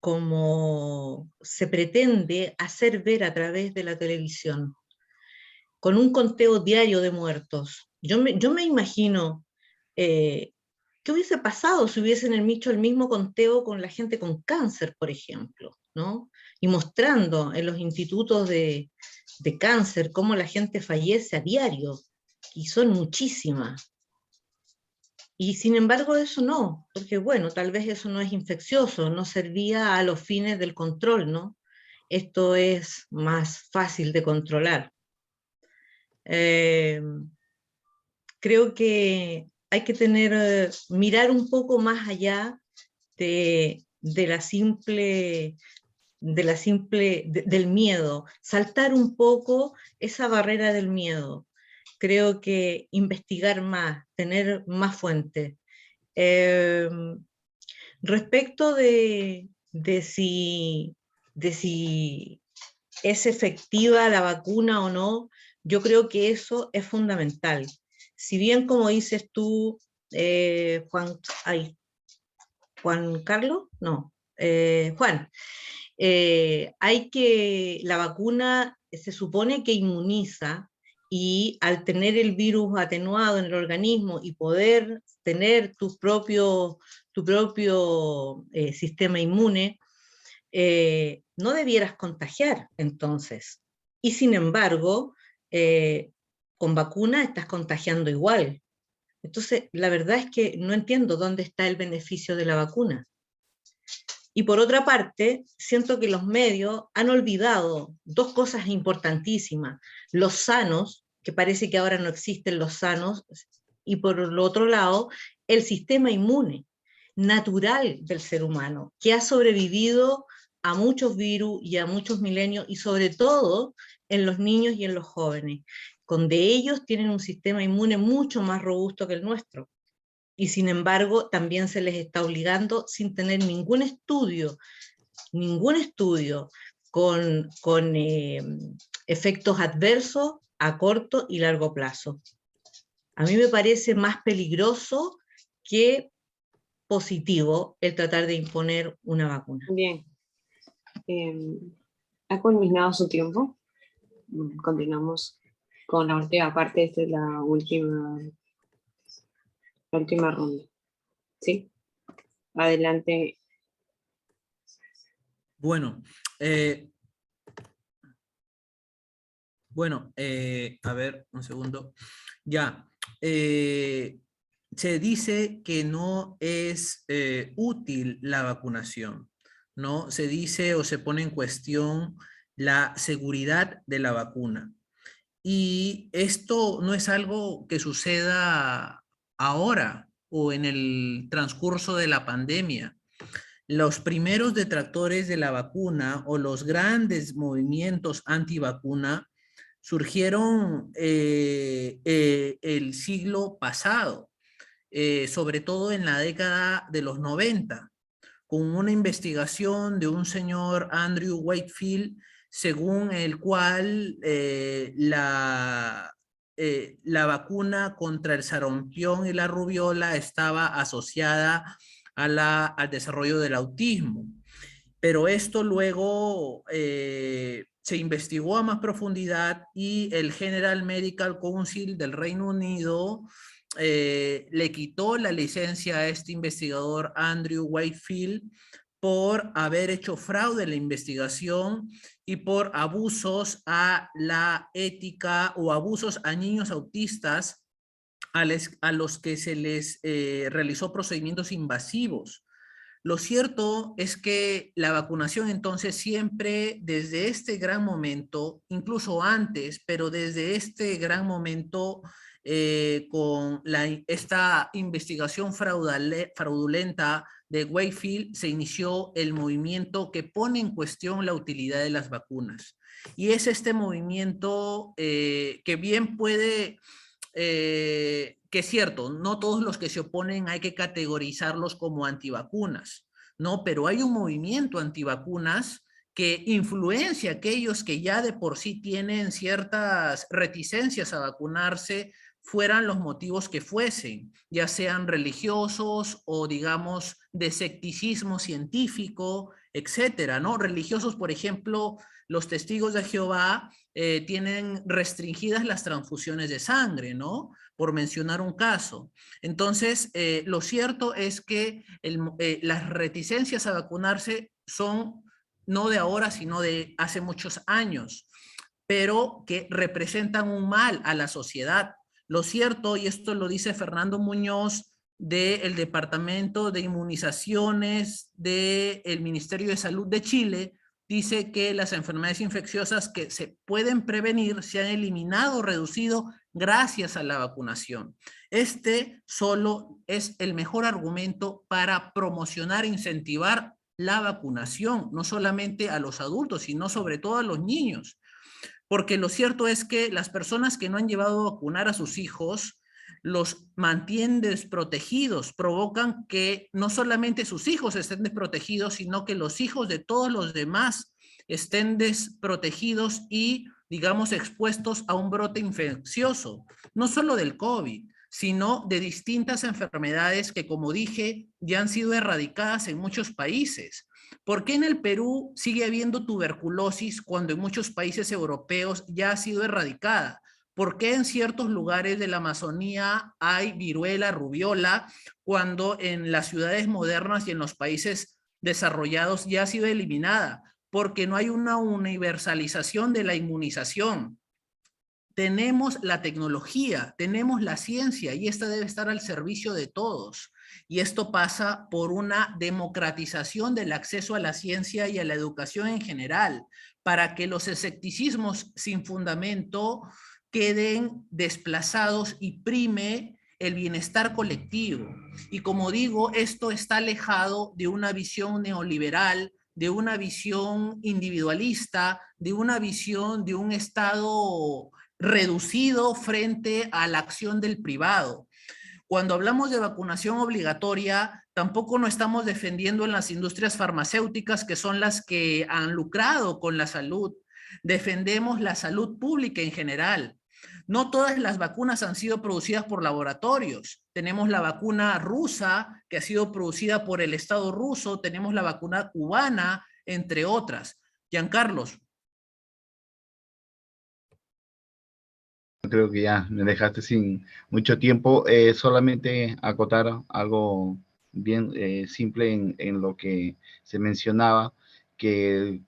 como se pretende hacer ver a través de la televisión, con un conteo diario de muertos. Yo me imagino qué hubiese pasado si hubiesen hecho el mismo conteo con la gente con cáncer, por ejemplo, ¿no? Y mostrando en los institutos de cáncer cómo la gente fallece a diario, y son muchísimas. Y sin embargo eso no, porque bueno, tal vez eso no es infeccioso, no servía a los fines del control, ¿no? Esto es más fácil de controlar. Creo que hay que mirar un poco más allá del miedo, saltar un poco esa barrera del miedo. Creo que investigar más, tener más fuentes. Respecto de si es efectiva la vacuna o no, yo creo que eso es fundamental. Si bien, como dices tú, Juan Carlos, no, Juan, la vacuna se supone que inmuniza, y al tener el virus atenuado en el organismo y poder tener tu propio sistema inmune, no debieras contagiar entonces. Y sin embargo, con vacuna estás contagiando igual. Entonces, la verdad es que no entiendo dónde está el beneficio de la vacuna. Y por otra parte, siento que los medios han olvidado dos cosas importantísimas: los sanos, que parece que ahora no existen los sanos, y por el otro lado, el sistema inmune natural del ser humano, que ha sobrevivido a muchos virus y a muchos milenios, y sobre todo en los niños y en los jóvenes, donde ellos tienen un sistema inmune mucho más robusto que el nuestro. Y sin embargo, también se les está obligando, sin tener ningún estudio con efectos adversos a corto y largo plazo. A mí me parece más peligroso que positivo el tratar de imponer una vacuna. Bien. Ha culminado su tiempo. Continuamos con la última parte. Esta es la última ronda. ¿Sí? Adelante. Bueno, a ver, un segundo. Ya, se dice que no es útil la vacunación, ¿no? Se dice o se pone en cuestión la seguridad de la vacuna. Y esto no es algo que suceda ahora o en el transcurso de la pandemia. Los primeros detractores de la vacuna o los grandes movimientos antivacuna surgieron el siglo pasado, sobre todo en la década de los 90, con una investigación de un señor Andrew Wakefield, según el cual la vacuna contra el sarampión y la rubiola estaba asociada al desarrollo del autismo. Pero esto luego se investigó a más profundidad, y el General Medical Council del Reino Unido le quitó la licencia a este investigador Andrew Wakefield por haber hecho fraude en la investigación y por abusos a la ética o abusos a niños autistas a los que se les realizó procedimientos invasivos. Lo cierto es que la vacunación entonces siempre, desde este gran momento, incluso antes, pero desde este gran momento, con esta investigación fraudulenta de Wakefield, se inició el movimiento que pone en cuestión la utilidad de las vacunas. Y es este movimiento que bien puede... que es cierto, no todos los que se oponen hay que categorizarlos como antivacunas, ¿no? Pero hay un movimiento antivacunas que influencia a aquellos que ya de por sí tienen ciertas reticencias a vacunarse fueran los motivos que fuesen, ya sean religiosos o, digamos, de escepticismo científico, etcétera, ¿no? Religiosos, por ejemplo, los testigos de Jehová tienen restringidas las transfusiones de sangre, ¿no? Por mencionar un caso. Entonces, lo cierto es que las reticencias a vacunarse son no de ahora, sino de hace muchos años, pero que representan un mal a la sociedad. Lo cierto, y esto lo dice Fernando Muñoz, del Departamento de Inmunizaciones del Ministerio de Salud de Chile, dice que las enfermedades infecciosas que se pueden prevenir se han eliminado o reducido gracias a la vacunación. Este solo es el mejor argumento para promocionar e incentivar la vacunación, no solamente a los adultos, sino sobre todo a los niños. Porque lo cierto es que las personas que no han llevado a vacunar a sus hijos los mantienen desprotegidos, provocan que no solamente sus hijos estén desprotegidos, sino que los hijos de todos los demás estén desprotegidos y, digamos, expuestos a un brote infeccioso, no solo del COVID, sino de distintas enfermedades que, como dije, ya han sido erradicadas en muchos países. ¿Por qué en el Perú sigue habiendo tuberculosis cuando en muchos países europeos ya ha sido erradicada? ¿Por qué en ciertos lugares de la Amazonía hay viruela, rubiola, cuando en las ciudades modernas y en los países desarrollados ya ha sido eliminada? Porque no hay una universalización de la inmunización. Tenemos la tecnología, tenemos la ciencia y esta debe estar al servicio de todos. Y esto pasa por una democratización del acceso a la ciencia y a la educación en general, para que los escepticismos sin fundamento queden desplazados y prime el bienestar colectivo. Y como digo, esto está alejado de una visión neoliberal, de una visión individualista, de una visión de un Estado reducido frente a la acción del privado. Cuando hablamos de vacunación obligatoria, tampoco nos estamos defendiendo en las industrias farmacéuticas, que son las que han lucrado con la salud. Defendemos la salud pública en general. No todas las vacunas han sido producidas por laboratorios. Tenemos la vacuna rusa, que ha sido producida por el Estado ruso, tenemos la vacuna cubana, entre otras. Giancarlos. Creo que ya me dejaste sin mucho tiempo. Solamente acotar algo bien simple en lo que se mencionaba, que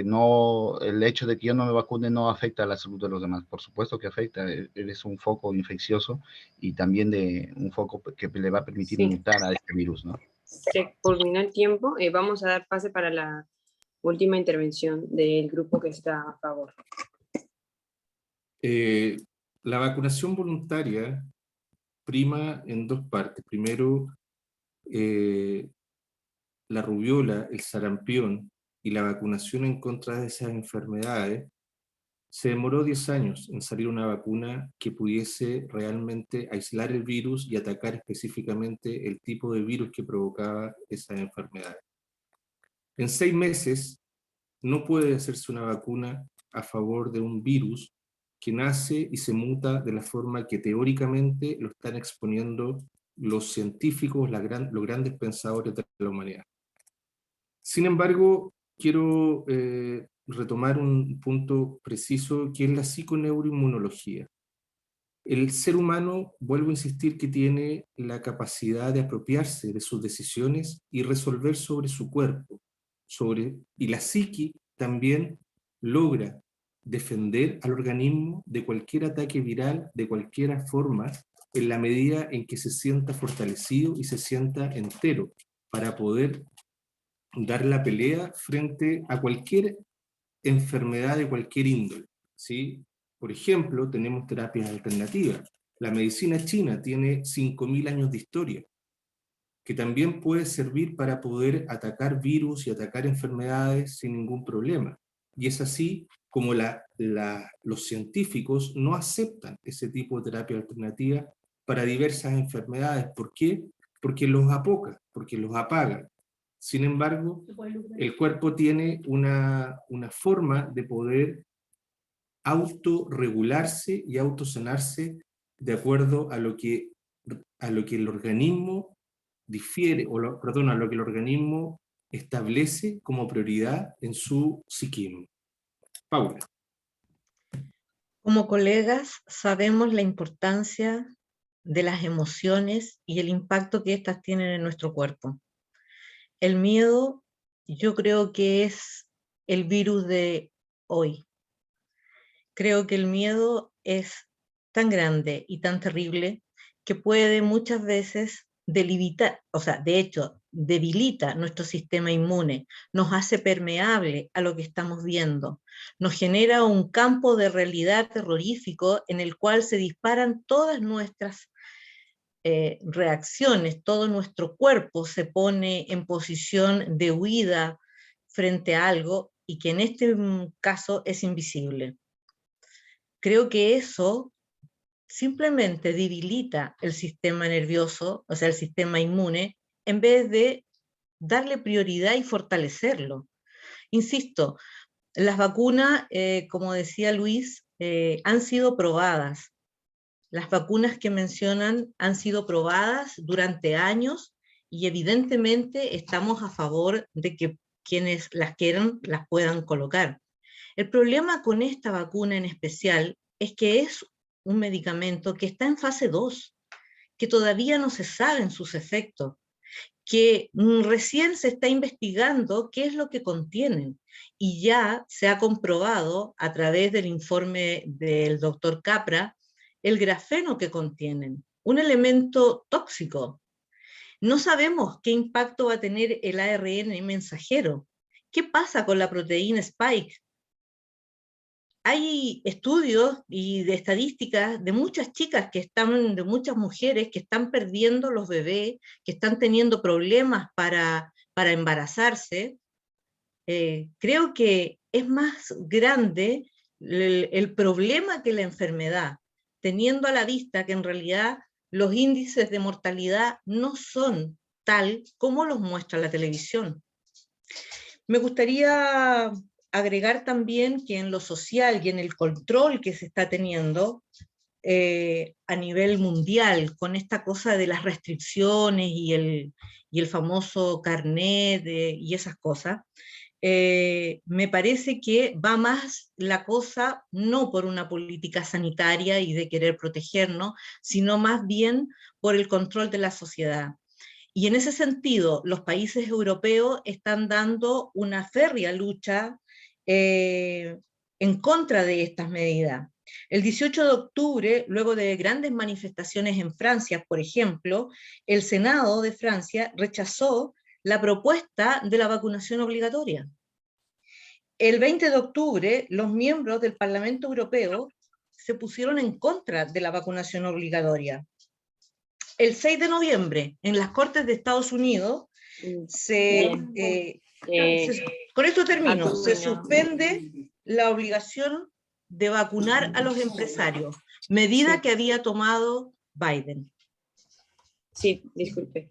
no, el hecho de que yo no me vacune no afecta a la salud de los demás. Por supuesto que afecta, eres un foco infeccioso y también de un foco que le va a permitir mutar a este virus, ¿no? Se culminó el tiempo. Vamos a dar pase para la última intervención del grupo que está a favor. La vacunación voluntaria prima en dos partes. Primero, la rubiola, el sarampión y la vacunación en contra de esas enfermedades. Se demoró 10 años en salir una vacuna que pudiese realmente aislar el virus y atacar específicamente el tipo de virus que provocaba esas enfermedades. En 6 meses no puede hacerse una vacuna a favor de un virus que nace y se muta de la forma que teóricamente lo están exponiendo los científicos, los grandes pensadores de la humanidad. Sin embargo, quiero retomar un punto preciso, que es la psiconeuroinmunología. El ser humano, vuelvo a insistir, que tiene la capacidad de apropiarse de sus decisiones y resolver sobre su cuerpo, y la psiqui también logra defender al organismo de cualquier ataque viral, de cualquier forma, en la medida en que se sienta fortalecido y se sienta entero, para poder dar la pelea frente a cualquier enfermedad de cualquier índole, ¿sí? Por ejemplo, tenemos terapias alternativas. La medicina china tiene 5.000 años de historia, que también puede servir para poder atacar virus y atacar enfermedades sin ningún problema. Y es así como los científicos no aceptan ese tipo de terapia alternativa para diversas enfermedades. ¿Por qué? Porque los apaga. Sin embargo, el cuerpo tiene una forma de poder autorregularse y autosanarse de acuerdo a lo que el organismo difiere, perdón, a lo que el organismo establece como prioridad en su psiquismo. Paula. Como colegas, sabemos la importancia de las emociones y el impacto que éstas tienen en nuestro cuerpo. El miedo, yo creo que es el virus de hoy. Creo que el miedo es tan grande y tan terrible que puede muchas veces debilitar, o sea, de hecho, debilita nuestro sistema inmune, nos hace permeable a lo que estamos viendo, nos genera un campo de realidad terrorífico en el cual se disparan todas nuestras reacciones, todo nuestro cuerpo se pone en posición de huida frente a algo y que en este caso es invisible. Creo que eso simplemente debilita el sistema nervioso, o sea, el sistema inmune, en vez de darle prioridad y fortalecerlo. Insisto, las vacunas, como decía Luis, han sido probadas. Las vacunas que mencionan han sido probadas durante años y evidentemente estamos a favor de que quienes las quieran las puedan colocar. El problema con esta vacuna en especial es que es un medicamento que está en fase 2, que todavía no se saben sus efectos, que recién se está investigando qué es lo que contienen y ya se ha comprobado a través del informe del doctor Capra el grafeno que contienen, un elemento tóxico. No sabemos qué impacto va a tener el ARN mensajero. ¿Qué pasa con la proteína Spike? Hay estudios y de estadísticas de muchas chicas que están, de muchas mujeres que están perdiendo los bebés, que están teniendo problemas para embarazarse. Creo que es más grande el problema que la enfermedad, teniendo a la vista que en realidad los índices de mortalidad no son tal como los muestra la televisión. Me gustaría agregar también que en lo social y en el control que se está teniendo a nivel mundial, con esta cosa de las restricciones y el famoso carnet y esas cosas, me parece que va más la cosa no por una política sanitaria y de querer protegernos, sino más bien por el control de la sociedad. Y en ese sentido, los países europeos están dando una férrea lucha en contra de estas medidas. El 18 de octubre, luego de grandes manifestaciones en Francia, por ejemplo, el Senado de Francia rechazó la propuesta de la vacunación obligatoria. El 20 de octubre, los miembros del Parlamento Europeo se pusieron en contra de la vacunación obligatoria. El 6 de noviembre, en las Cortes de Estados Unidos, con esto termino, se suspende la obligación de vacunar a los empresarios, medida que había tomado Biden. Sí, disculpe.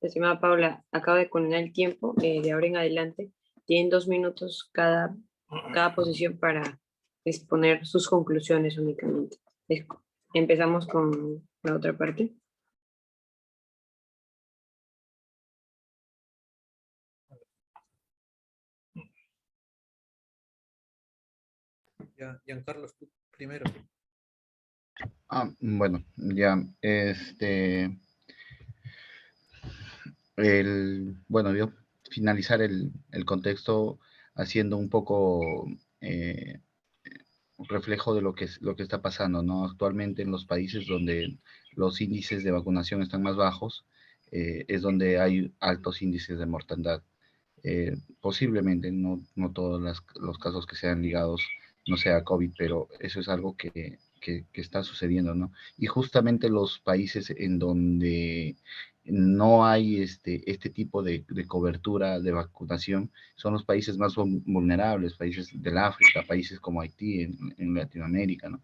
Estimada Paula, acabo de condenar el tiempo, de ahora en adelante. Tienen 2 minutos cada posición para exponer sus conclusiones únicamente. Empezamos con la otra parte. Ya, Giancarlo, tú primero. Bueno, ya, bueno, yo finalizar el contexto haciendo un poco reflejo de lo que está pasando, ¿no? Actualmente en los países donde los índices de vacunación están más bajos, es donde hay altos índices de mortandad. Posiblemente no todos los casos que sean ligados no sea COVID, pero eso es algo que está sucediendo, ¿no? Y justamente los países en donde no hay este tipo de cobertura de vacunación son los países más vulnerables, países del África, países como Haití en Latinoamérica, ¿no?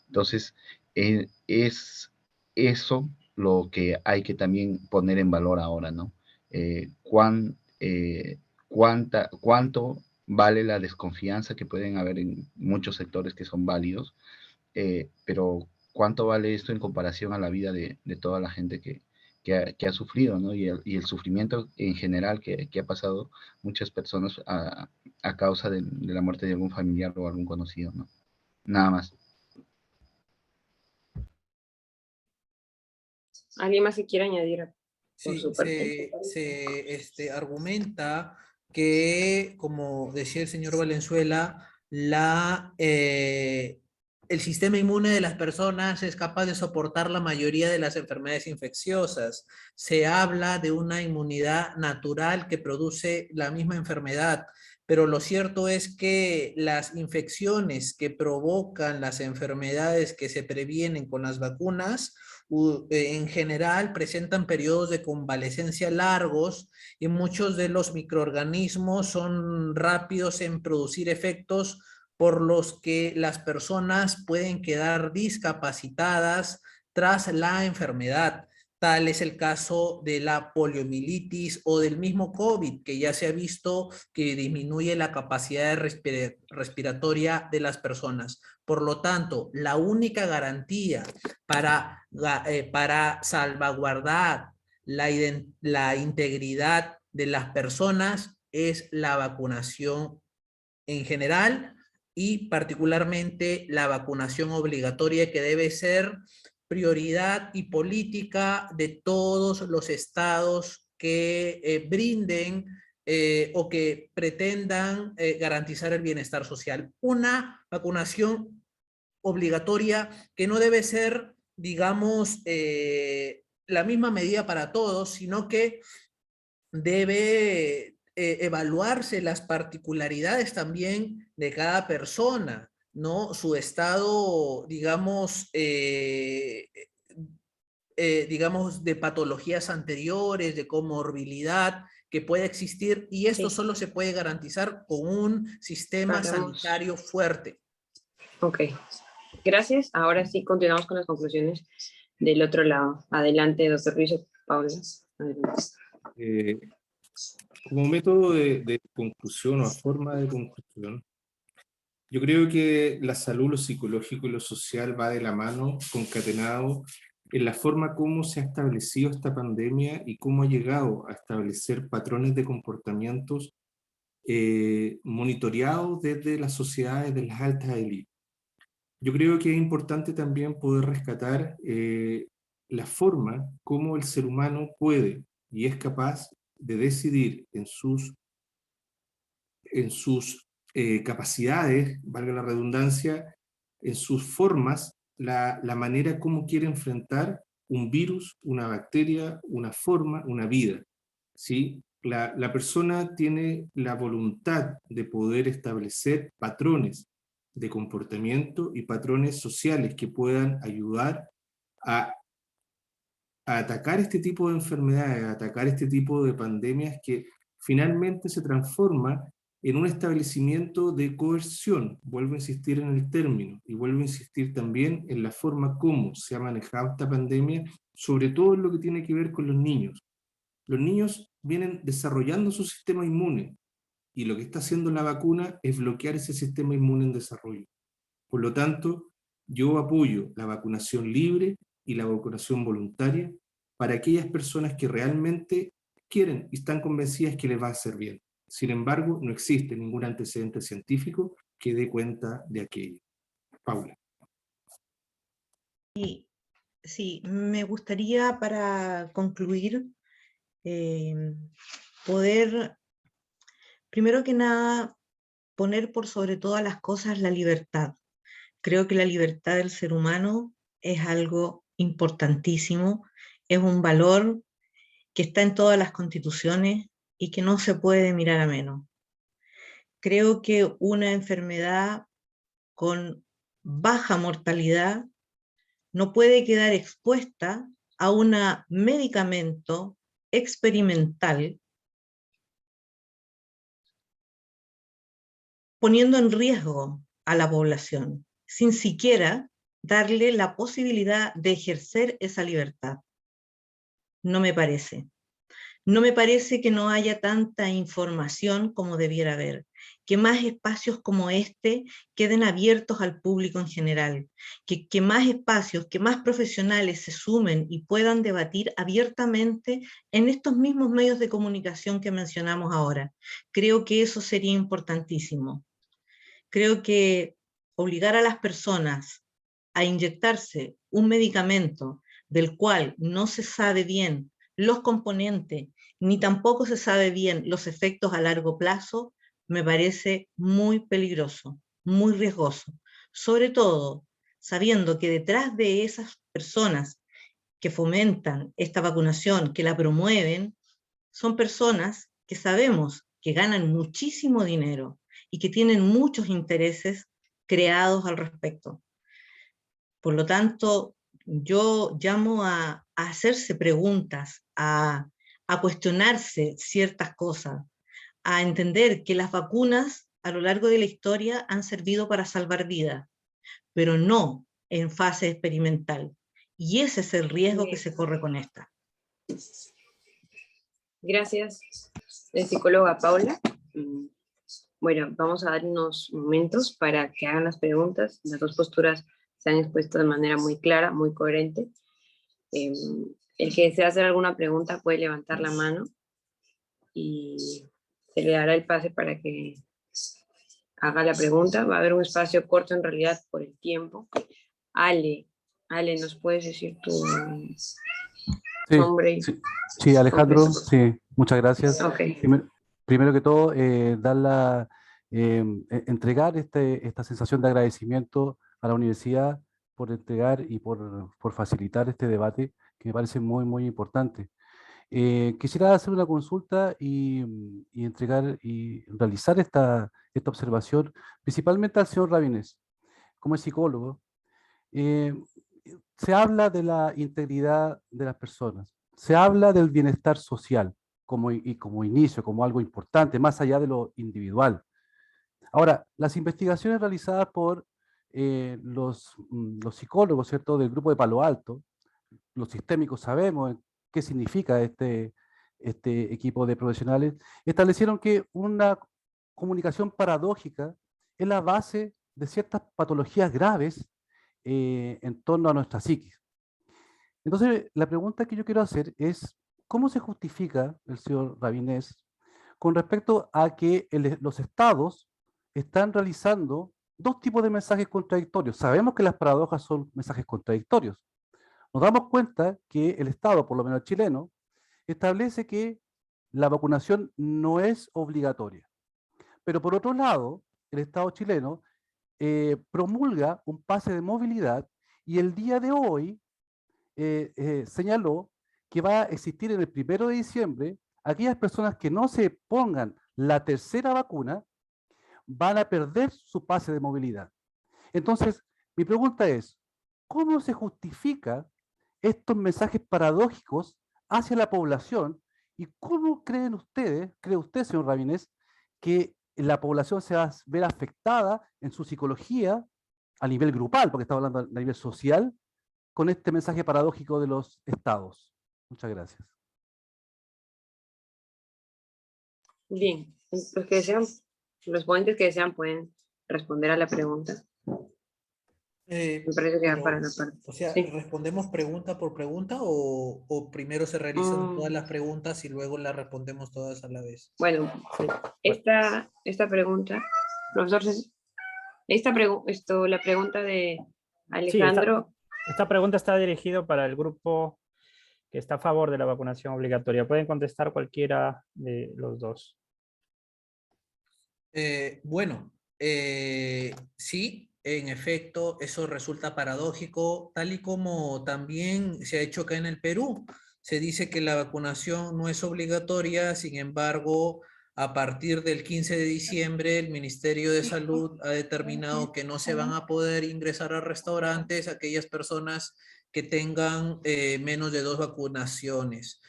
Entonces, es eso lo que hay que también poner en valor ahora, ¿no? ¿Cuánto vale la desconfianza que pueden haber en muchos sectores que son válidos, pero ¿cuánto vale esto en comparación a la vida de toda la gente que ha sufrido, ¿no? Y el sufrimiento en general que ha pasado muchas personas a causa de la muerte de algún familiar o algún conocido, ¿no? Nada más. ¿Alguien más que quiera añadir por Sí, su parte? se argumenta que, como decía el señor Valenzuela, el sistema inmune de las personas es capaz de soportar la mayoría de las enfermedades infecciosas. Se habla de una inmunidad natural que produce la misma enfermedad, pero lo cierto es que las infecciones que provocan las enfermedades que se previenen con las vacunas en general presentan periodos de convalecencia largos y muchos de los microorganismos son rápidos en producir efectos por los que las personas pueden quedar discapacitadas tras la enfermedad. Tal es el caso de la poliomielitis o del mismo COVID, que ya se ha visto que disminuye la capacidad respiratoria de las personas. Por lo tanto, la única garantía para salvaguardar la integridad de las personas es la vacunación en general y particularmente la vacunación obligatoria, que debe ser prioridad y política de todos los estados que brinden o que pretendan garantizar el bienestar social. Una vacunación obligatoria que no debe ser, digamos, la misma medida para todos, sino que debe evaluarse las particularidades también de cada persona, ¿no? Su estado, digamos, de patologías anteriores, de comorbilidad que puede existir, y esto Sí. solo se puede garantizar con un sistema Hagamos. sanitario fuerte. Ok, gracias. Ahora sí continuamos con las conclusiones del otro lado. Adelante, doctor Luis Paula. Adelante. Como método de conclusión o a forma de conclusión, yo creo que la salud, lo psicológico y lo social va de la mano, concatenado en la forma como se ha establecido esta pandemia y cómo ha llegado a establecer patrones de comportamientos monitoreados desde las sociedades de las altas élites. Yo creo que es importante también poder rescatar la forma como el ser humano puede y es capaz de decidir en sus capacidades, valga la redundancia, en sus formas, la manera como quiere enfrentar un virus, una bacteria, una forma, una vida. ¿Sí? La persona tiene la voluntad de poder establecer patrones de comportamiento y patrones sociales que puedan ayudar a atacar este tipo de enfermedades, a atacar este tipo de pandemias que finalmente se transforma en un establecimiento de coerción. Vuelvo a insistir en el término y vuelvo a insistir también en la forma como se ha manejado esta pandemia, sobre todo en lo que tiene que ver con los niños. Los niños vienen desarrollando su sistema inmune y lo que está haciendo la vacuna es bloquear ese sistema inmune en desarrollo. Por lo tanto, yo apoyo la vacunación libre y la vacunación voluntaria para aquellas personas que realmente quieren y están convencidas que les va a hacer bien. Sin embargo, no existe ningún antecedente científico que dé cuenta de aquello. Paula. Sí, me gustaría para concluir poder, primero que nada, poner por sobre todas las cosas la libertad. Creo que la libertad del ser humano es algo importantísimo, es un valor que está en todas las constituciones y que no se puede mirar a menos. Creo que una enfermedad con baja mortalidad no puede quedar expuesta a un medicamento experimental poniendo en riesgo a la población, sin siquiera darle la posibilidad de ejercer esa libertad. No me parece. No me parece que no haya tanta información como debiera haber. que más espacios como este queden abiertos al público en general, que más espacios, que más profesionales se sumen y puedan debatir abiertamente en estos mismos medios de comunicación que mencionamos ahora. Creo que eso sería importantísimo. Creo que obligar a las personas a inyectarse un medicamento del cual no se sabe bien los componentes, ni tampoco se sabe bien los efectos a largo plazo, me parece muy peligroso, muy riesgoso. Sobre todo, sabiendo que detrás de esas personas que fomentan esta vacunación, que la promueven, son personas que sabemos que ganan muchísimo dinero y que tienen muchos intereses creados al respecto. Por lo tanto, yo llamo a hacerse preguntas, a cuestionarse ciertas cosas, a entender que las vacunas a lo largo de la historia han servido para salvar vidas, pero no en fase experimental. Y ese es el riesgo que se corre con esta. Gracias, psicóloga Paula. Bueno, vamos a dar unos momentos para que hagan las preguntas. Las dos posturas se han expuesto de manera muy clara, muy coherente. El que desea hacer alguna pregunta puede levantar la mano y se le dará el pase para que haga la pregunta. Va a haber un espacio corto en realidad por el tiempo. Ale, ¿nos puedes decir tu nombre? Sí, Alejandro, sí, muchas gracias. Okay. Primero que todo, entregar esta sensación de agradecimiento a la universidad por entregar y por facilitar este debate, que me parece muy, muy importante. Quisiera hacer una consulta y entregar y realizar esta observación, principalmente al señor Rabinés, como es psicólogo. Se habla de la integridad de las personas, se habla del bienestar social como inicio, como algo importante, más allá de lo individual. Ahora, las investigaciones realizadas por los psicólogos, ¿cierto?, del grupo de Palo Alto, los sistémicos sabemos qué significa este equipo de profesionales, establecieron que una comunicación paradójica es la base de ciertas patologías graves en torno a nuestra psiquis. Entonces, la pregunta que yo quiero hacer es, ¿cómo se justifica el señor Rabinés con respecto a que los estados están realizando dos tipos de mensajes contradictorios? Sabemos que las paradojas son mensajes contradictorios. Nos damos cuenta que el Estado, por lo menos el chileno, establece que la vacunación no es obligatoria. Pero por otro lado, el Estado chileno promulga un pase de movilidad y el día de hoy señaló que va a existir en el 1 de diciembre, aquellas personas que no se pongan la tercera vacuna van a perder su pase de movilidad. Entonces, mi pregunta es, ¿cómo se justifica estos mensajes paradójicos hacia la población y cómo cree usted, señor Rabinés, que la población se va a ver afectada en su psicología a nivel grupal, porque estamos hablando a nivel social, con este mensaje paradójico de los estados? Muchas gracias. Bien, los ponentes que desean pueden responder a la pregunta. Me parece que va para la parte. O sea, Sí. ¿respondemos pregunta por pregunta o primero se realizan todas las preguntas y luego las respondemos todas a la vez? Bueno, esta pregunta, profesor, la pregunta de Alejandro. Sí, esta pregunta está dirigida para el grupo que está a favor de la vacunación obligatoria. Pueden contestar cualquiera de los dos. Sí, en efecto, eso resulta paradójico, tal y como también se ha hecho acá en el Perú. Se dice que la vacunación no es obligatoria, sin embargo, a partir del 15 de diciembre, el Ministerio de Salud ha determinado que no se van a poder ingresar a restaurantes aquellas personas que tengan menos de 2 vacunaciones.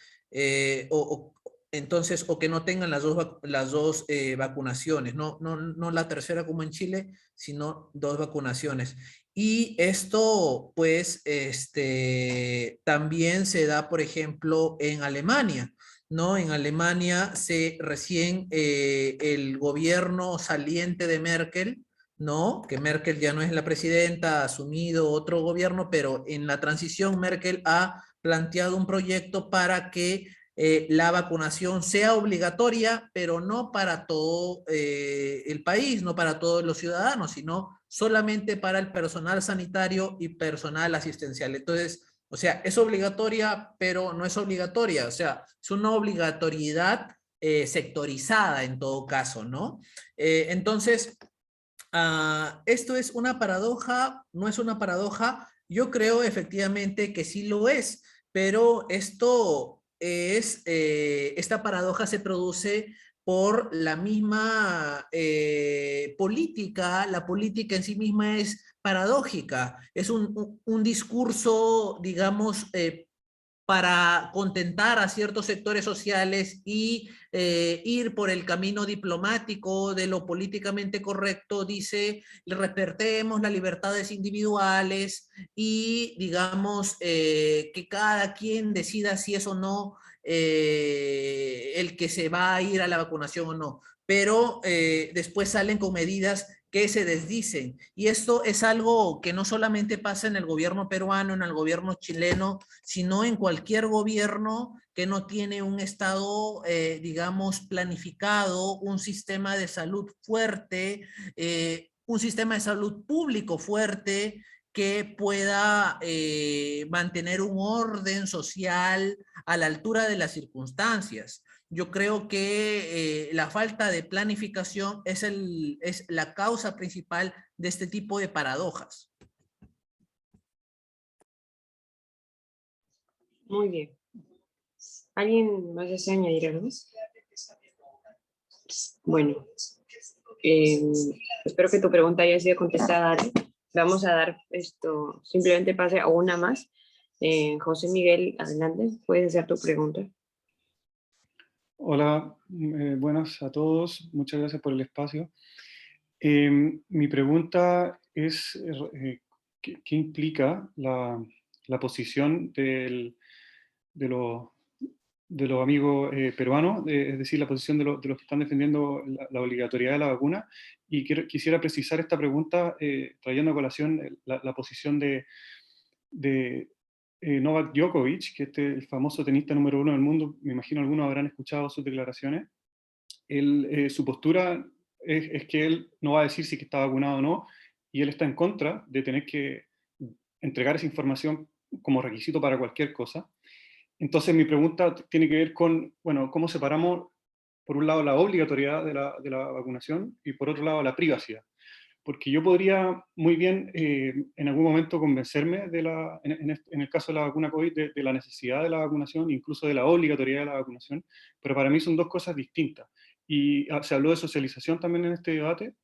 Entonces, o que no tengan las dos vacunaciones, no la tercera como en Chile, sino 2 vacunaciones. Y esto, pues, también se da, por ejemplo, en Alemania, ¿no? En Alemania recién el gobierno saliente de Merkel, ¿no? Que Merkel ya no es la presidenta, ha asumido otro gobierno, pero en la transición Merkel ha planteado un proyecto para que la vacunación sea obligatoria, pero no para todo el país, no para todos los ciudadanos, sino solamente para el personal sanitario y personal asistencial. Entonces, o sea, es obligatoria, pero no es obligatoria. O sea, es una obligatoriedad sectorizada en todo caso, ¿no? Entonces, esto es una paradoja, no es una paradoja. Yo creo efectivamente que sí lo es, pero esta paradoja se produce por la misma política. La política en sí misma es paradójica, es un discurso, digamos, para contentar a ciertos sectores sociales y ir por el camino diplomático de lo políticamente correcto, dice, respetemos las libertades individuales y digamos que cada quien decida si es o no el que se va a ir a la vacunación o no. Pero después salen con medidas que se desdicen. Y esto es algo que no solamente pasa en el gobierno peruano, en el gobierno chileno, sino en cualquier gobierno que no tiene un Estado, digamos, planificado, un sistema de salud fuerte, un sistema de salud público fuerte que pueda mantener un orden social a la altura de las circunstancias. Yo creo que la falta de planificación es la causa principal de este tipo de paradojas. Muy bien. ¿Alguien más desea añadir algo? Bueno, espero que tu pregunta haya sido contestada, Ari. Vamos a dar esto, simplemente pase a una más. José Miguel, adelante, puedes hacer tu pregunta. Hola, buenas a todos, muchas gracias por el espacio. Mi pregunta es, ¿qué implica la posición de los amigos peruanos, es decir, la posición de los que están defendiendo la obligatoriedad de la vacuna? Y quisiera precisar esta pregunta trayendo a colación la posición de Novak Djokovic, que el famoso tenista número 1 del mundo. Me imagino algunos habrán escuchado sus declaraciones. Su postura es que él no va a decir si que está vacunado o no, y él está en contra de tener que entregar esa información como requisito para cualquier cosa. Entonces mi pregunta tiene que ver con, bueno, cómo separamos, por un lado, la obligatoriedad de la vacunación y por otro lado, la privacidad. Porque yo podría muy bien en algún momento convencerme en el caso de la vacuna COVID de la necesidad de la vacunación, incluso de la obligatoriedad de la vacunación, pero para mí son dos cosas distintas. Y se habló de socialización también en este debate,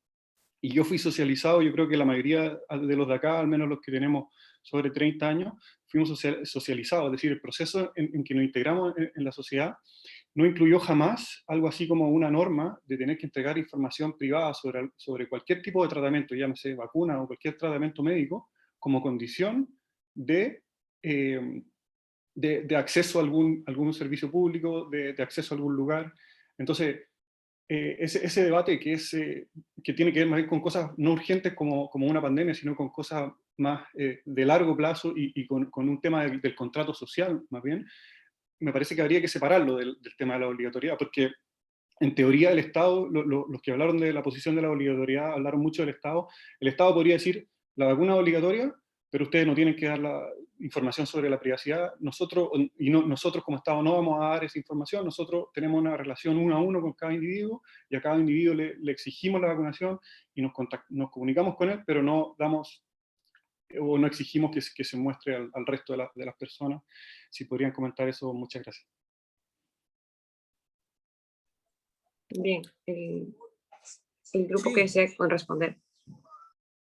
y yo fui socializado, yo creo que la mayoría de los de acá, al menos los que tenemos sobre 30 años, fuimos socializados, es decir, el proceso en que nos integramos en la sociedad no incluyó jamás algo así como una norma de tener que entregar información privada sobre cualquier tipo de tratamiento, llámese vacuna o cualquier tratamiento médico, como condición de acceso a algún servicio público, de acceso a algún lugar. Entonces, ese debate que tiene que ver más bien con cosas no urgentes como una pandemia, sino con cosas más de largo plazo y con un tema del contrato social, más bien, me parece que habría que separarlo del tema de la obligatoriedad, porque en teoría el Estado, los que hablaron de la posición de la obligatoriedad, hablaron mucho del Estado. El Estado podría decir, la vacuna es obligatoria, pero ustedes no tienen que dar la información sobre la privacidad. Nosotros como Estado no vamos a dar esa información. Nosotros tenemos una relación uno a uno con cada individuo, y a cada individuo le exigimos la vacunación y nos comunicamos con él, pero no damos o no exigimos que se muestre al resto de las personas. Si podrían comentar eso, muchas gracias. Bien, el grupo Sí. que desea responder.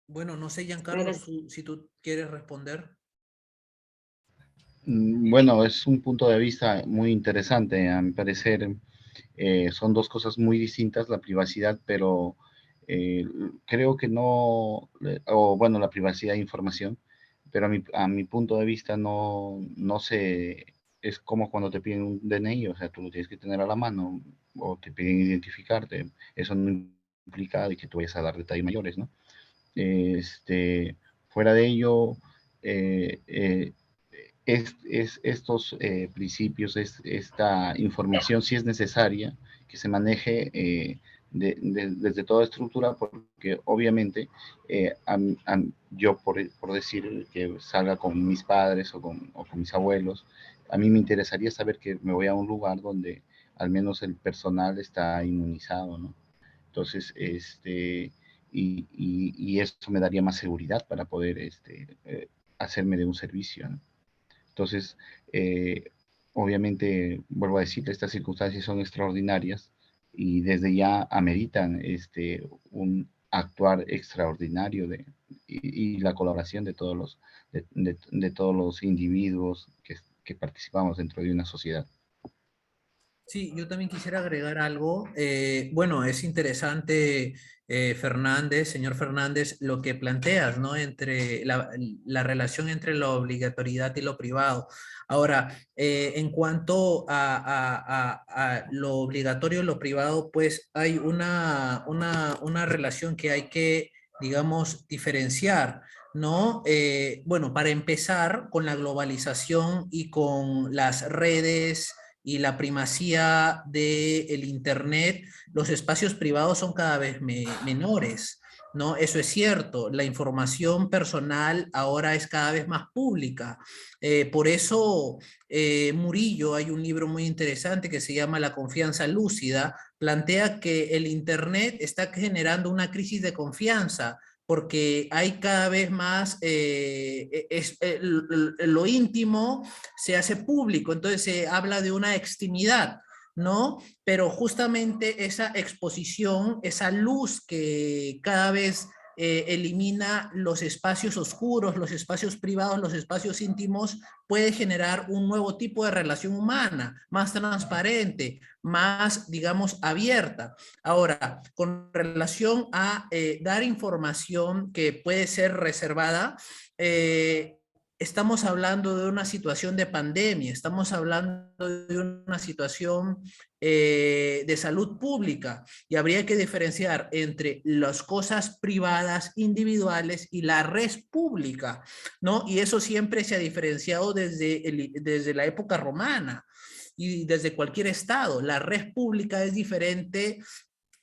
Bueno, no sé, Giancarlo, si tú quieres responder. Bueno, es un punto de vista muy interesante, a mi parecer. Son dos cosas muy distintas, la privacidad, pero creo que no, o bueno, la privacidad de información, pero a mi punto de vista no se es como cuando te piden un DNI, o sea, tú lo tienes que tener a la mano, o te piden identificarte. Eso no implica de que tú vayas a dar detalles mayores, ¿no? Fuera de ello, estos principios, esta información sí es necesaria que se maneje desde toda estructura, porque obviamente yo, por decir que salga con mis padres o con mis abuelos, a mí me interesaría saber que me voy a un lugar donde al menos el personal está inmunizado, ¿no? Entonces, y eso me daría más seguridad para poder hacerme de un servicio, ¿no? Entonces, obviamente, vuelvo a decir, estas circunstancias son extraordinarias y desde ya ameritan un actuar extraordinario y la colaboración de todos de todos los individuos que participamos dentro de una sociedad. Sí, yo también quisiera agregar algo. Bueno, es interesante, señor Fernández, lo que planteas, ¿no? Entre la relación entre la obligatoriedad y lo privado. Ahora, en cuanto a lo obligatorio y lo privado, pues hay una relación que hay que, digamos, diferenciar, ¿no? Bueno, para empezar, con la globalización y con las redes y la primacía del Internet, los espacios privados son cada vez menores, ¿no? Eso es cierto. La información personal ahora es cada vez más pública. Por eso, Murillo, hay un libro muy interesante que se llama La confianza lúcida, plantea que el Internet está generando una crisis de confianza porque hay cada vez más, lo íntimo se hace público, entonces se habla de una extimidad, ¿no? Pero justamente esa exposición, esa luz que cada vez elimina los espacios oscuros, los espacios privados, los espacios íntimos, puede generar un nuevo tipo de relación humana, más transparente, más, digamos, abierta. Ahora, con relación a dar información que puede ser reservada, estamos hablando de una situación de pandemia, estamos hablando de una situación de salud pública y habría que diferenciar entre las cosas privadas, individuales y la red pública, ¿no? Y eso siempre se ha diferenciado desde la época romana y desde cualquier estado. La red pública es diferente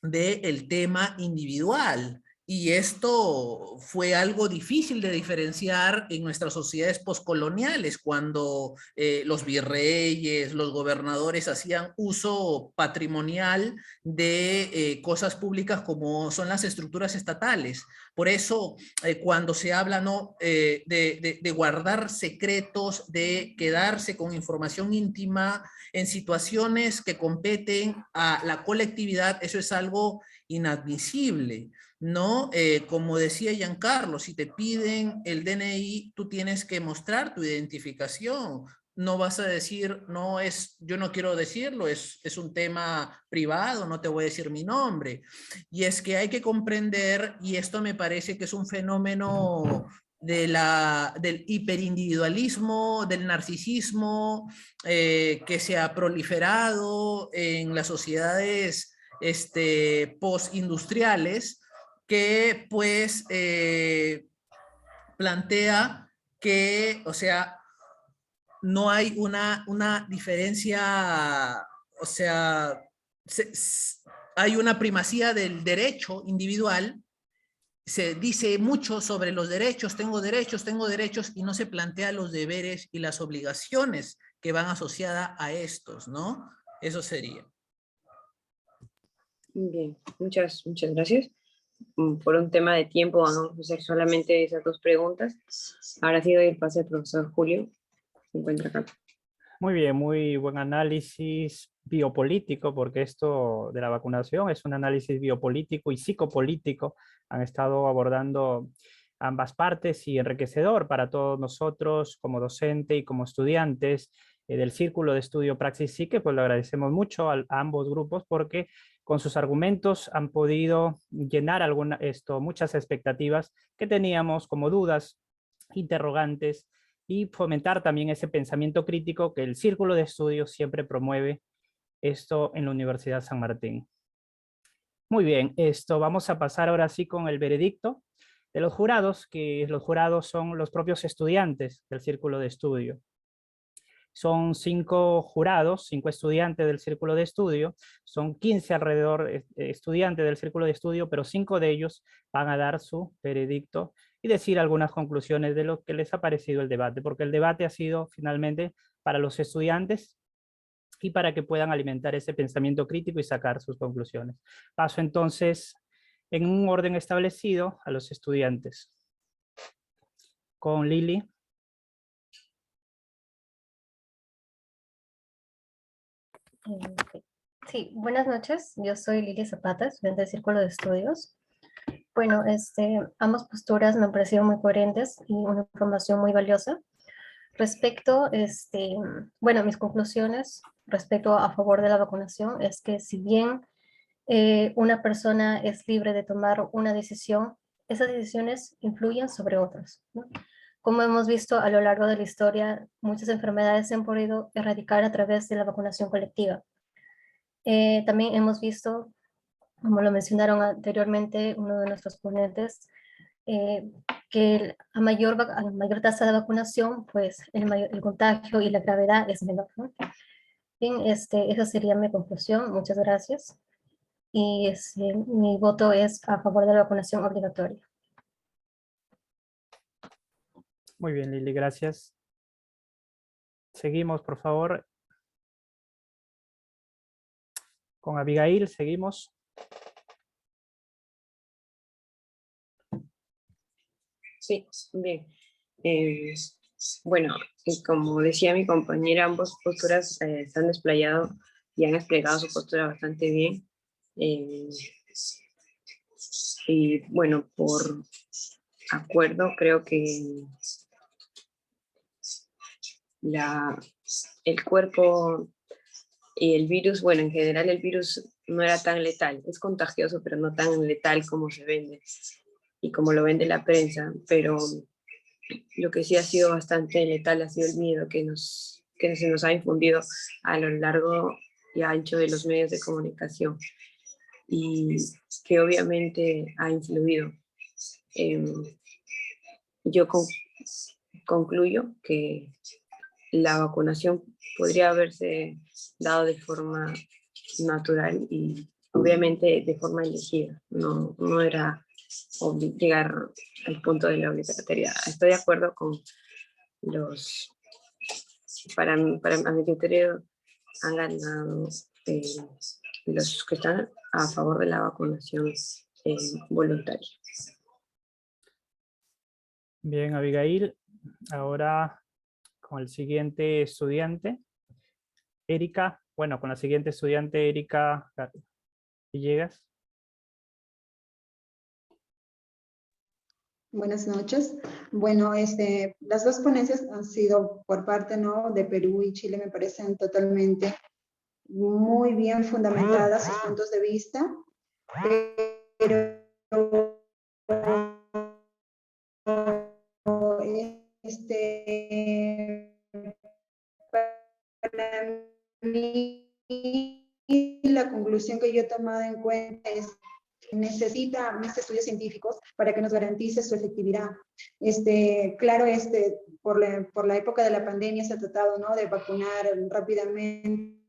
del tema individual. Y esto fue algo difícil de diferenciar en nuestras sociedades postcoloniales, cuando los virreyes, los gobernadores hacían uso patrimonial de cosas públicas como son las estructuras estatales. Por eso, cuando se habla, ¿no? de guardar secretos, de quedarse con información íntima en situaciones que competen a la colectividad, eso es algo inadmisible, ¿no? Como decía Giancarlo, si te piden el DNI, tú tienes que mostrar tu identificación. No vas a decir, no es, yo no quiero decirlo, es un tema privado, no te voy a decir mi nombre. Y es que hay que comprender, y esto me parece que es un fenómeno del hiperindividualismo, del narcisismo que se ha proliferado en las sociedades postindustriales, que pues plantea que, o sea, no hay una diferencia, o sea, hay una primacía del derecho individual. Se dice mucho sobre los derechos, tengo derechos, y no se plantea los deberes y las obligaciones que van asociadas a estos, ¿no? Eso sería. Bien, muchas gracias. Por un tema de tiempo vamos a hacer solamente esas dos preguntas. Ahora sí doy el pase al profesor Julio. Se encuentra acá. Muy bien, muy buen análisis biopolítico, porque esto de la vacunación es un análisis biopolítico y psicopolítico. Han estado abordando ambas partes y enriquecedor para todos nosotros como docente y como estudiantes del Círculo de Estudio Praxis Psique. Pues le agradecemos mucho a ambos grupos porque con sus argumentos han podido llenar muchas expectativas que teníamos como dudas, interrogantes, y fomentar también ese pensamiento crítico que el Círculo de Estudios siempre promueve esto en la Universidad San Martín. Muy bien, vamos a pasar ahora sí con el veredicto de los jurados, que los jurados son los propios estudiantes del Círculo de Estudio. Son 5 jurados, 5 estudiantes del Círculo de Estudio, son 15 alrededor estudiantes del Círculo de Estudio, pero 5 de ellos van a dar su veredicto y decir algunas conclusiones de lo que les ha parecido el debate, porque el debate ha sido finalmente para los estudiantes y para que puedan alimentar ese pensamiento crítico y sacar sus conclusiones. Paso entonces en un orden establecido a los estudiantes. Con Lili. Sí, buenas noches. Yo soy Lili Zapata, estudiante del Círculo de Estudios. Bueno, ambas posturas me han parecido muy coherentes y una información muy valiosa. Respecto, bueno, mis conclusiones respecto a favor de la vacunación es que si bien una persona es libre de tomar una decisión, esas decisiones influyen sobre otras, ¿no? Como hemos visto a lo largo de la historia, muchas enfermedades se han podido erradicar a través de la vacunación colectiva. También hemos visto, como lo mencionaron anteriormente uno de nuestros ponentes, que a mayor tasa de vacunación, pues el contagio y la gravedad es menor, ¿no? Bien, esa sería mi conclusión. Muchas gracias. Y mi voto es a favor de la vacunación obligatoria. Muy bien, Lili, gracias. Seguimos, por favor. Con Abigail, seguimos. Sí, bien. Bueno, y como decía mi compañera, ambas posturas se han desplayado y han explicado su postura bastante bien. Y bueno, por acuerdo, creo que el cuerpo y el virus, bueno, en general el virus no era tan letal, es contagioso, pero no tan letal como se vende y como lo vende la prensa, pero lo que sí ha sido bastante letal ha sido el miedo que se nos ha infundido a lo largo y ancho de los medios de comunicación y que obviamente ha influido. Yo concluyo que la vacunación podría haberse dado de forma natural y obviamente de forma elegida, no era llegar al punto de la obligatoriedad. Estoy de acuerdo con para a mi criterio han ganado los que están a favor de la vacunación voluntaria. Bien, Abigail. Ahora con el siguiente estudiante, Erika. Bueno, con la siguiente estudiante, Erika Villegas. Buenas noches. Bueno, las dos ponencias han sido por parte, ¿no?, de Perú y Chile, me parecen totalmente muy bien fundamentadas sus puntos de vista, pero para mí la conclusión que yo he tomado en cuenta es que necesita más estudios científicos para que nos garantice su efectividad. Claro, por la época de la pandemia se ha tratado, ¿no?, de vacunar rápidamente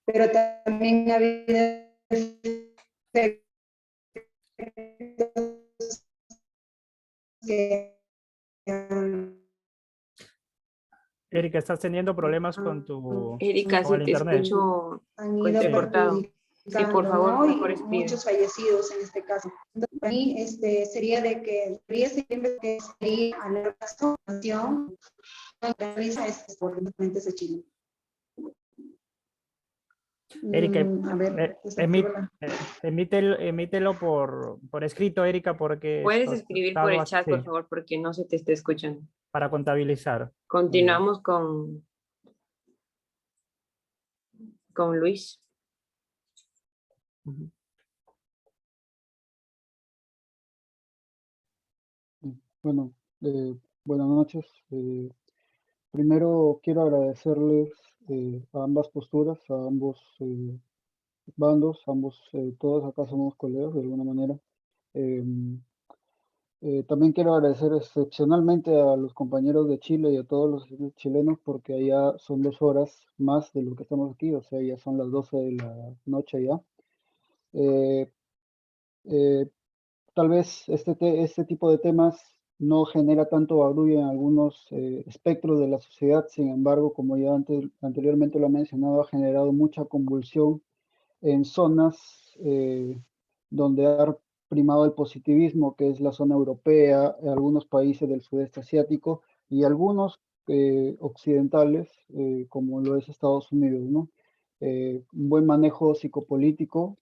pero también ha habido Erika, ¿estás teniendo problemas con Erika, con sí el te internet? escucho han ido cortado. Sí, por favor, ¿no?, mejor y expide. muchos fallecidos en este caso. Entonces, para mí sería de que debería seguir a la vacunación por los pacientes de Chile. Erika, A ver, emítelo por escrito, Erika, porque Puedes esto escribir ha por el estado chat, por así, favor, porque no se te está escuchando. para contabilizar. Continuamos con Luis. Bueno, buenas noches. Primero quiero agradecerles a ambas posturas, a ambos bandos, todos acá somos colegas de alguna manera. Em, También quiero agradecer excepcionalmente a los compañeros de Chile y a todos los chilenos porque allá son 2 horas más de lo que estamos aquí, o sea, ya son las 12 de la noche ya. Eh, eh, Tal vez este tipo de temas no genera tanto barullo en algunos espectros de la sociedad, sin embargo, como ya anteriormente lo he mencionado, ha generado mucha convulsión en zonas donde ha primado el positivismo, que es la zona europea, algunos países del sudeste asiático y algunos occidentales, como lo es Estados Unidos, ¿no? Un buen manejo psicopolítico,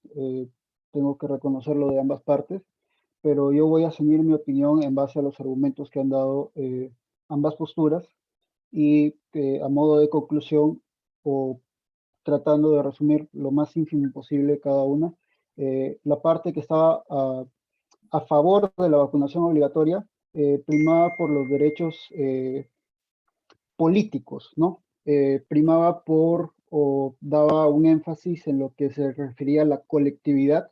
tengo que reconocerlo de ambas partes, pero yo voy a ceñir mi opinión en base a los argumentos que han dado ambas posturas y a modo de conclusión o tratando de resumir lo más ínfimo posible cada una, la parte que estaba a favor de la vacunación obligatoria primaba por los derechos políticos, ¿no? Primaba por o daba un énfasis en lo que se refería a la colectividad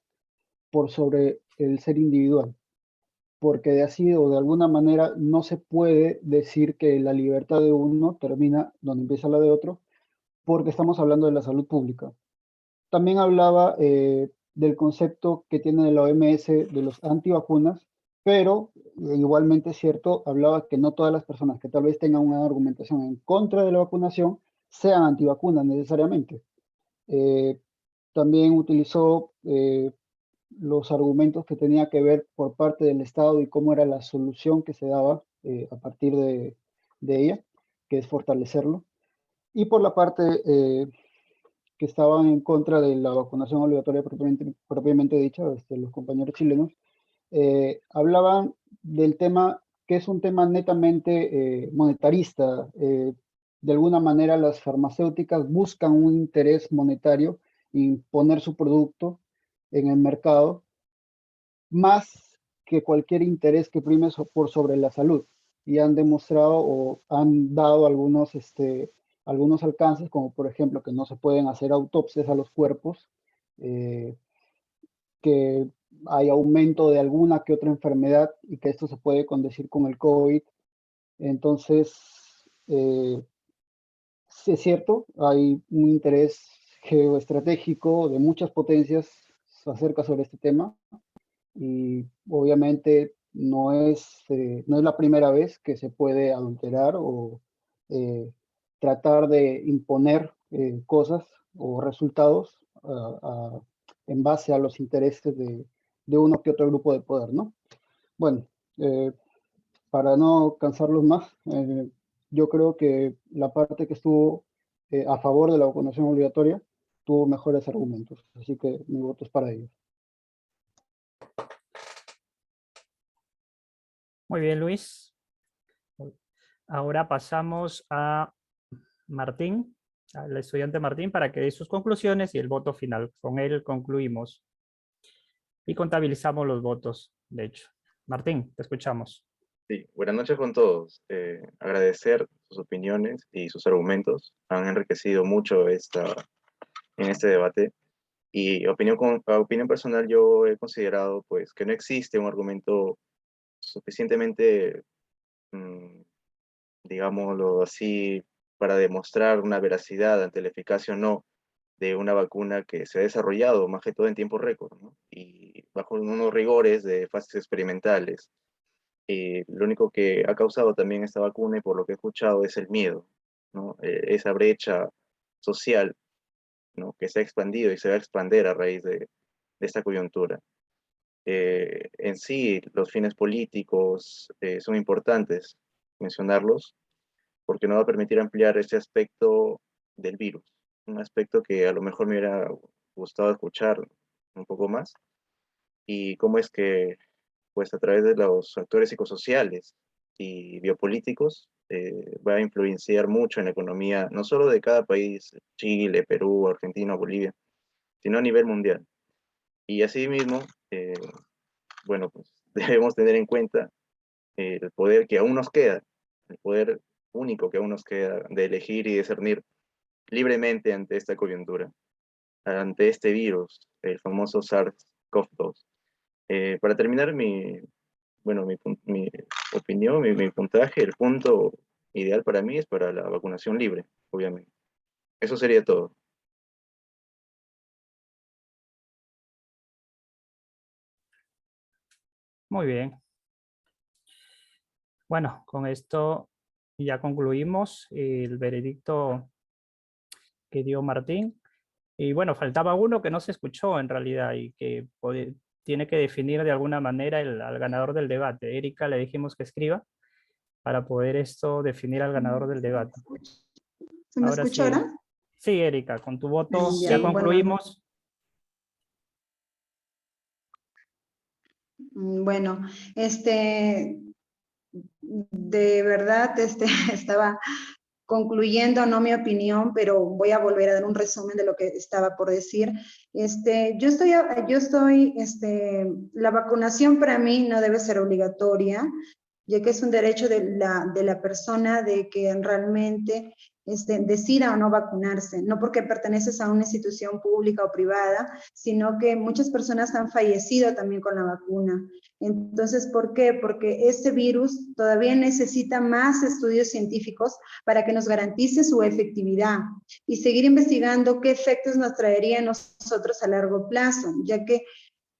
por sobre el ser individual, porque de así o de alguna manera no se puede decir que la libertad de uno termina donde empieza la de otro, porque estamos hablando de la salud pública. También hablaba del concepto que tiene la OMS de los antivacunas, pero igualmente es cierto, hablaba que no todas las personas que tal vez tengan una argumentación en contra de la vacunación sean antivacunas necesariamente. También utilizó los argumentos que tenía que ver por parte del Estado y cómo era la solución que se daba a partir de ella, que es fortalecerlo. Y por la parte que estaban en contra de la vacunación obligatoria propiamente dicha, los compañeros chilenos, hablaban del tema que es un tema netamente monetarista. De alguna manera las farmacéuticas buscan un interés monetario y poner su producto en el mercado más que cualquier interés que prime por sobre la salud. Y han demostrado o han dado algunos alcances, como por ejemplo que no se pueden hacer autopsias a los cuerpos, que hay aumento de alguna que otra enfermedad y que esto se puede condecir con el COVID. Entonces, sí es cierto, hay un interés geoestratégico de muchas potencias acerca sobre este tema y obviamente no es la primera vez que se puede adulterar o tratar de imponer cosas o resultados en base a los intereses de uno que otro grupo de poder, ¿no? Bueno, para no cansarlos más, yo creo que la parte que estuvo a favor de la vacunación obligatoria tuvo mejores argumentos, así que mi voto es para ellos. Muy bien, Luis. Ahora pasamos a Martín, al estudiante Martín, para que dé sus conclusiones y el voto final. Con él concluimos y contabilizamos los votos, de hecho. Martín, te escuchamos. Sí, buenas noches con todos. Agradecer sus opiniones y sus argumentos. Han enriquecido mucho en este debate. Y a opinión personal, yo he considerado pues, que no existe un argumento suficientemente, digámoslo así, para demostrar una veracidad ante la eficacia o no de una vacuna que se ha desarrollado más que todo en tiempo récord, ¿no? Y bajo unos rigores de fases experimentales. Lo único que ha causado también esta vacuna, y por lo que he escuchado, es el miedo, ¿no? Esa brecha social, ¿no? Que se ha expandido y se va a expandir a raíz de esta coyuntura. En sí, los fines políticos son importantes mencionarlos, porque nos va a permitir ampliar este aspecto del virus, un aspecto que a lo mejor me hubiera gustado escuchar un poco más, y cómo es que pues a través de los actores psicosociales y biopolíticos, va a influenciar mucho en la economía, no solo de cada país, Chile, Perú, Argentina, Bolivia, sino a nivel mundial. Y asimismo, bueno, pues debemos tener en cuenta el poder que aún nos queda, el poder único que aún nos queda de elegir y discernir libremente ante esta coyuntura, ante este virus, el famoso SARS-CoV-2. Para terminar mi opinión, mi puntaje, el punto ideal para mí es para la vacunación libre, obviamente. Eso sería todo. Muy bien. Bueno, con esto ya concluimos el veredicto que dio Martín. Y bueno, faltaba uno que no se escuchó en realidad y que tiene que definir de alguna manera al ganador del debate. Erika, le dijimos que escriba para poder definir al ganador del debate. ¿Se me Ahora escucha sí. ahora? Sí, Erika, con tu voto Ya, ya bueno. concluimos. Bueno, de verdad, estaba concluyendo, no mi opinión, pero voy a volver a dar un resumen de lo que estaba por decir. La vacunación para mí no debe ser obligatoria, ya que es un derecho de la persona de que realmente decida o no vacunarse, no porque perteneces a una institución pública o privada, sino que muchas personas han fallecido también con la vacuna. Entonces, ¿por qué? Porque este virus todavía necesita más estudios científicos para que nos garantice su efectividad y seguir investigando qué efectos nos traería a nosotros a largo plazo, ya que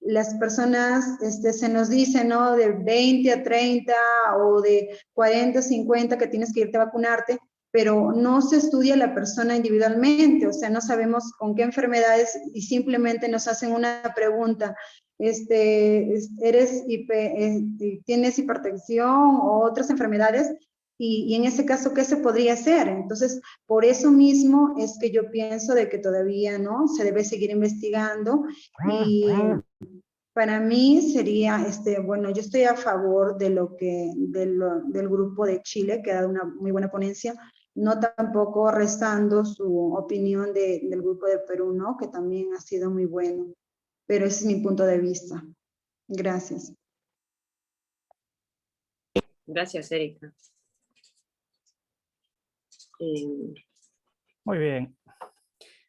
las personas se nos dice, ¿no? De 20 a 30 o de 40 a 50 que tienes que irte a vacunarte, pero no se estudia la persona individualmente, o sea, no sabemos con qué enfermedades y simplemente nos hacen una pregunta, ¿tienes hipertensión o otras enfermedades? Y en ese caso, ¿qué se podría hacer? Entonces, por eso mismo es que yo pienso de que todavía, ¿no? Se debe seguir investigando y para mí sería, bueno, yo estoy a favor de del grupo de Chile, que ha dado una muy buena ponencia, no tampoco restando su opinión del grupo de Perú, ¿no? Que también ha sido muy bueno, pero ese es mi punto de vista. Gracias. Gracias, Erika. Muy bien.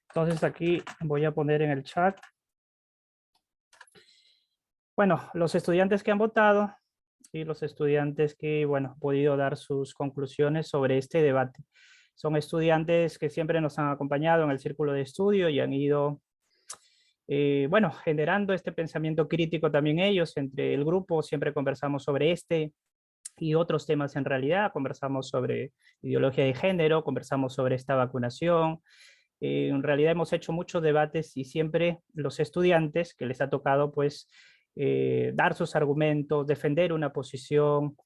Entonces aquí voy a poner en el chat. Bueno, los estudiantes que han votado y los estudiantes que, bueno, han podido dar sus conclusiones sobre este debate. Son estudiantes que siempre nos han acompañado en el círculo de estudio y han ido, bueno, generando este pensamiento crítico también ellos. Entre el grupo siempre conversamos sobre este y otros temas en realidad. Conversamos sobre ideología de género, conversamos sobre esta vacunación. En realidad hemos hecho muchos debates y siempre los estudiantes que les ha tocado, pues, dar sus argumentos, defender una posición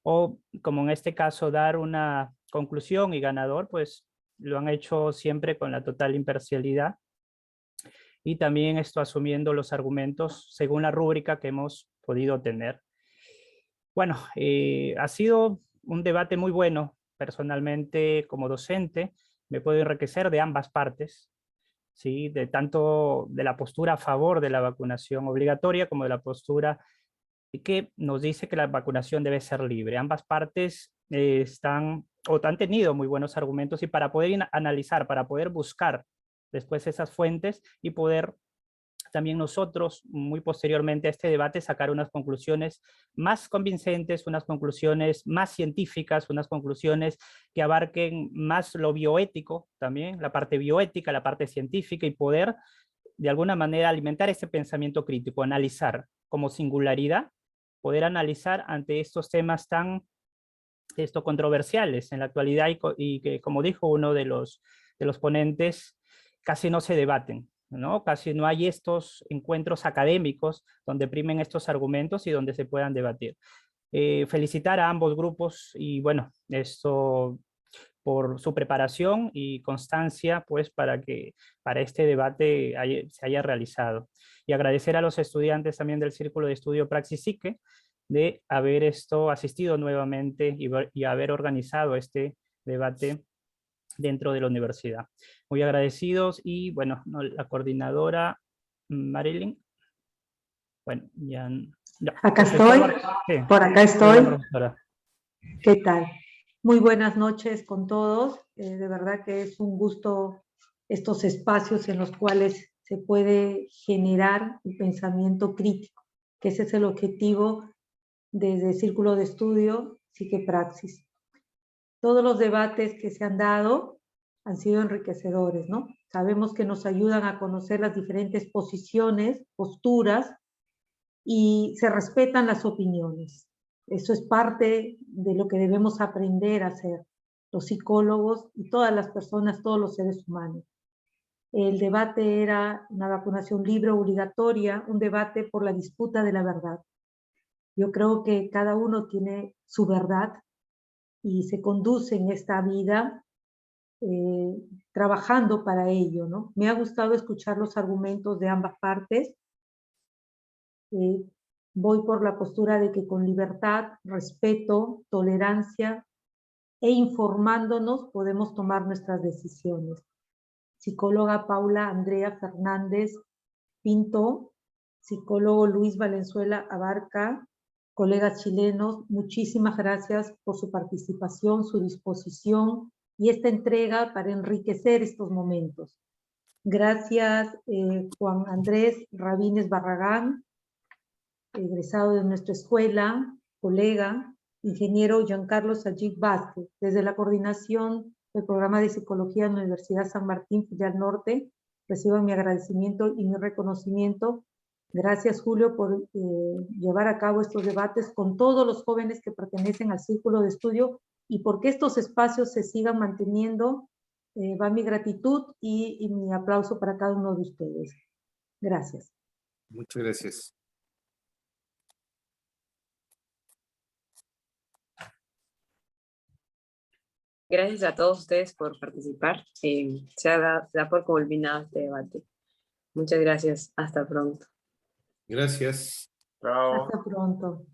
o, como en este caso, dar una conclusión y ganador, pues lo han hecho siempre con la total imparcialidad y también asumiendo los argumentos según la rúbrica que hemos podido tener. Bueno, ha sido un debate muy bueno. Personalmente, como docente, me puedo enriquecer de ambas partes. ¿Sí? De tanto de la postura a favor de la vacunación obligatoria como de la postura que nos dice que la vacunación debe ser libre. Ambas partes han tenido muy buenos argumentos y para poder analizar, para poder buscar después esas fuentes y poder también nosotros, muy posteriormente a este debate, sacar unas conclusiones más convincentes, unas conclusiones más científicas, unas conclusiones que abarquen más lo bioético también, la parte bioética, la parte científica y poder de alguna manera alimentar ese pensamiento crítico, analizar como singularidad, poder analizar ante estos temas tan controversiales en la actualidad y que, como dijo uno de los ponentes, casi no se debaten, ¿no? Casi no hay estos encuentros académicos donde primen estos argumentos y donde se puedan debatir. Felicitar a ambos grupos y bueno, esto por su preparación y constancia, pues para este debate se haya realizado. Y agradecer a los estudiantes también del Círculo de Estudio Praxis Psique de haber asistido nuevamente y haber organizado este debate dentro de la universidad. Muy agradecidos y bueno, la coordinadora Marilyn, bueno, ya Acá Profesora, estoy, sí, por acá muy estoy. bien, profesora. ¿Qué tal? Muy buenas noches con todos. De verdad que es un gusto estos espacios en los cuales se puede generar el pensamiento crítico, que ese es el objetivo desde el Círculo de Estudio Psique-Praxis. Todos los debates que se han dado han sido enriquecedores, ¿no? Sabemos que nos ayudan a conocer las diferentes posiciones, posturas, y se respetan las opiniones. Eso es parte de lo que debemos aprender a hacer los psicólogos y todas las personas, todos los seres humanos. El debate era una vacunación libre obligatoria, un debate por la disputa de la verdad. Yo creo que cada uno tiene su verdad y se conduce en esta vida trabajando para ello, ¿no? Me ha gustado escuchar los argumentos de ambas partes. Voy por la postura de que con libertad, respeto, tolerancia e informándonos podemos tomar nuestras decisiones. Psicóloga Paula Andrea Fernández Pinto, psicólogo Luis Valenzuela Abarca, colegas chilenos, muchísimas gracias por su participación, su disposición y esta entrega para enriquecer estos momentos. Gracias Juan Andrés Rabines Barragán, egresado de nuestra escuela, colega, ingeniero Giancarlo Sajid Vázquez, desde la coordinación del programa de psicología de la Universidad San Martín, Filial Norte, reciban mi agradecimiento y mi reconocimiento. Gracias, Julio, por llevar a cabo estos debates con todos los jóvenes que pertenecen al círculo de estudio y porque estos espacios se sigan manteniendo. Va mi gratitud y mi aplauso para cada uno de ustedes. Gracias. Muchas gracias. Gracias a todos ustedes por participar. Se da por culminado este debate. Muchas gracias. Hasta pronto. Gracias. Hasta pronto.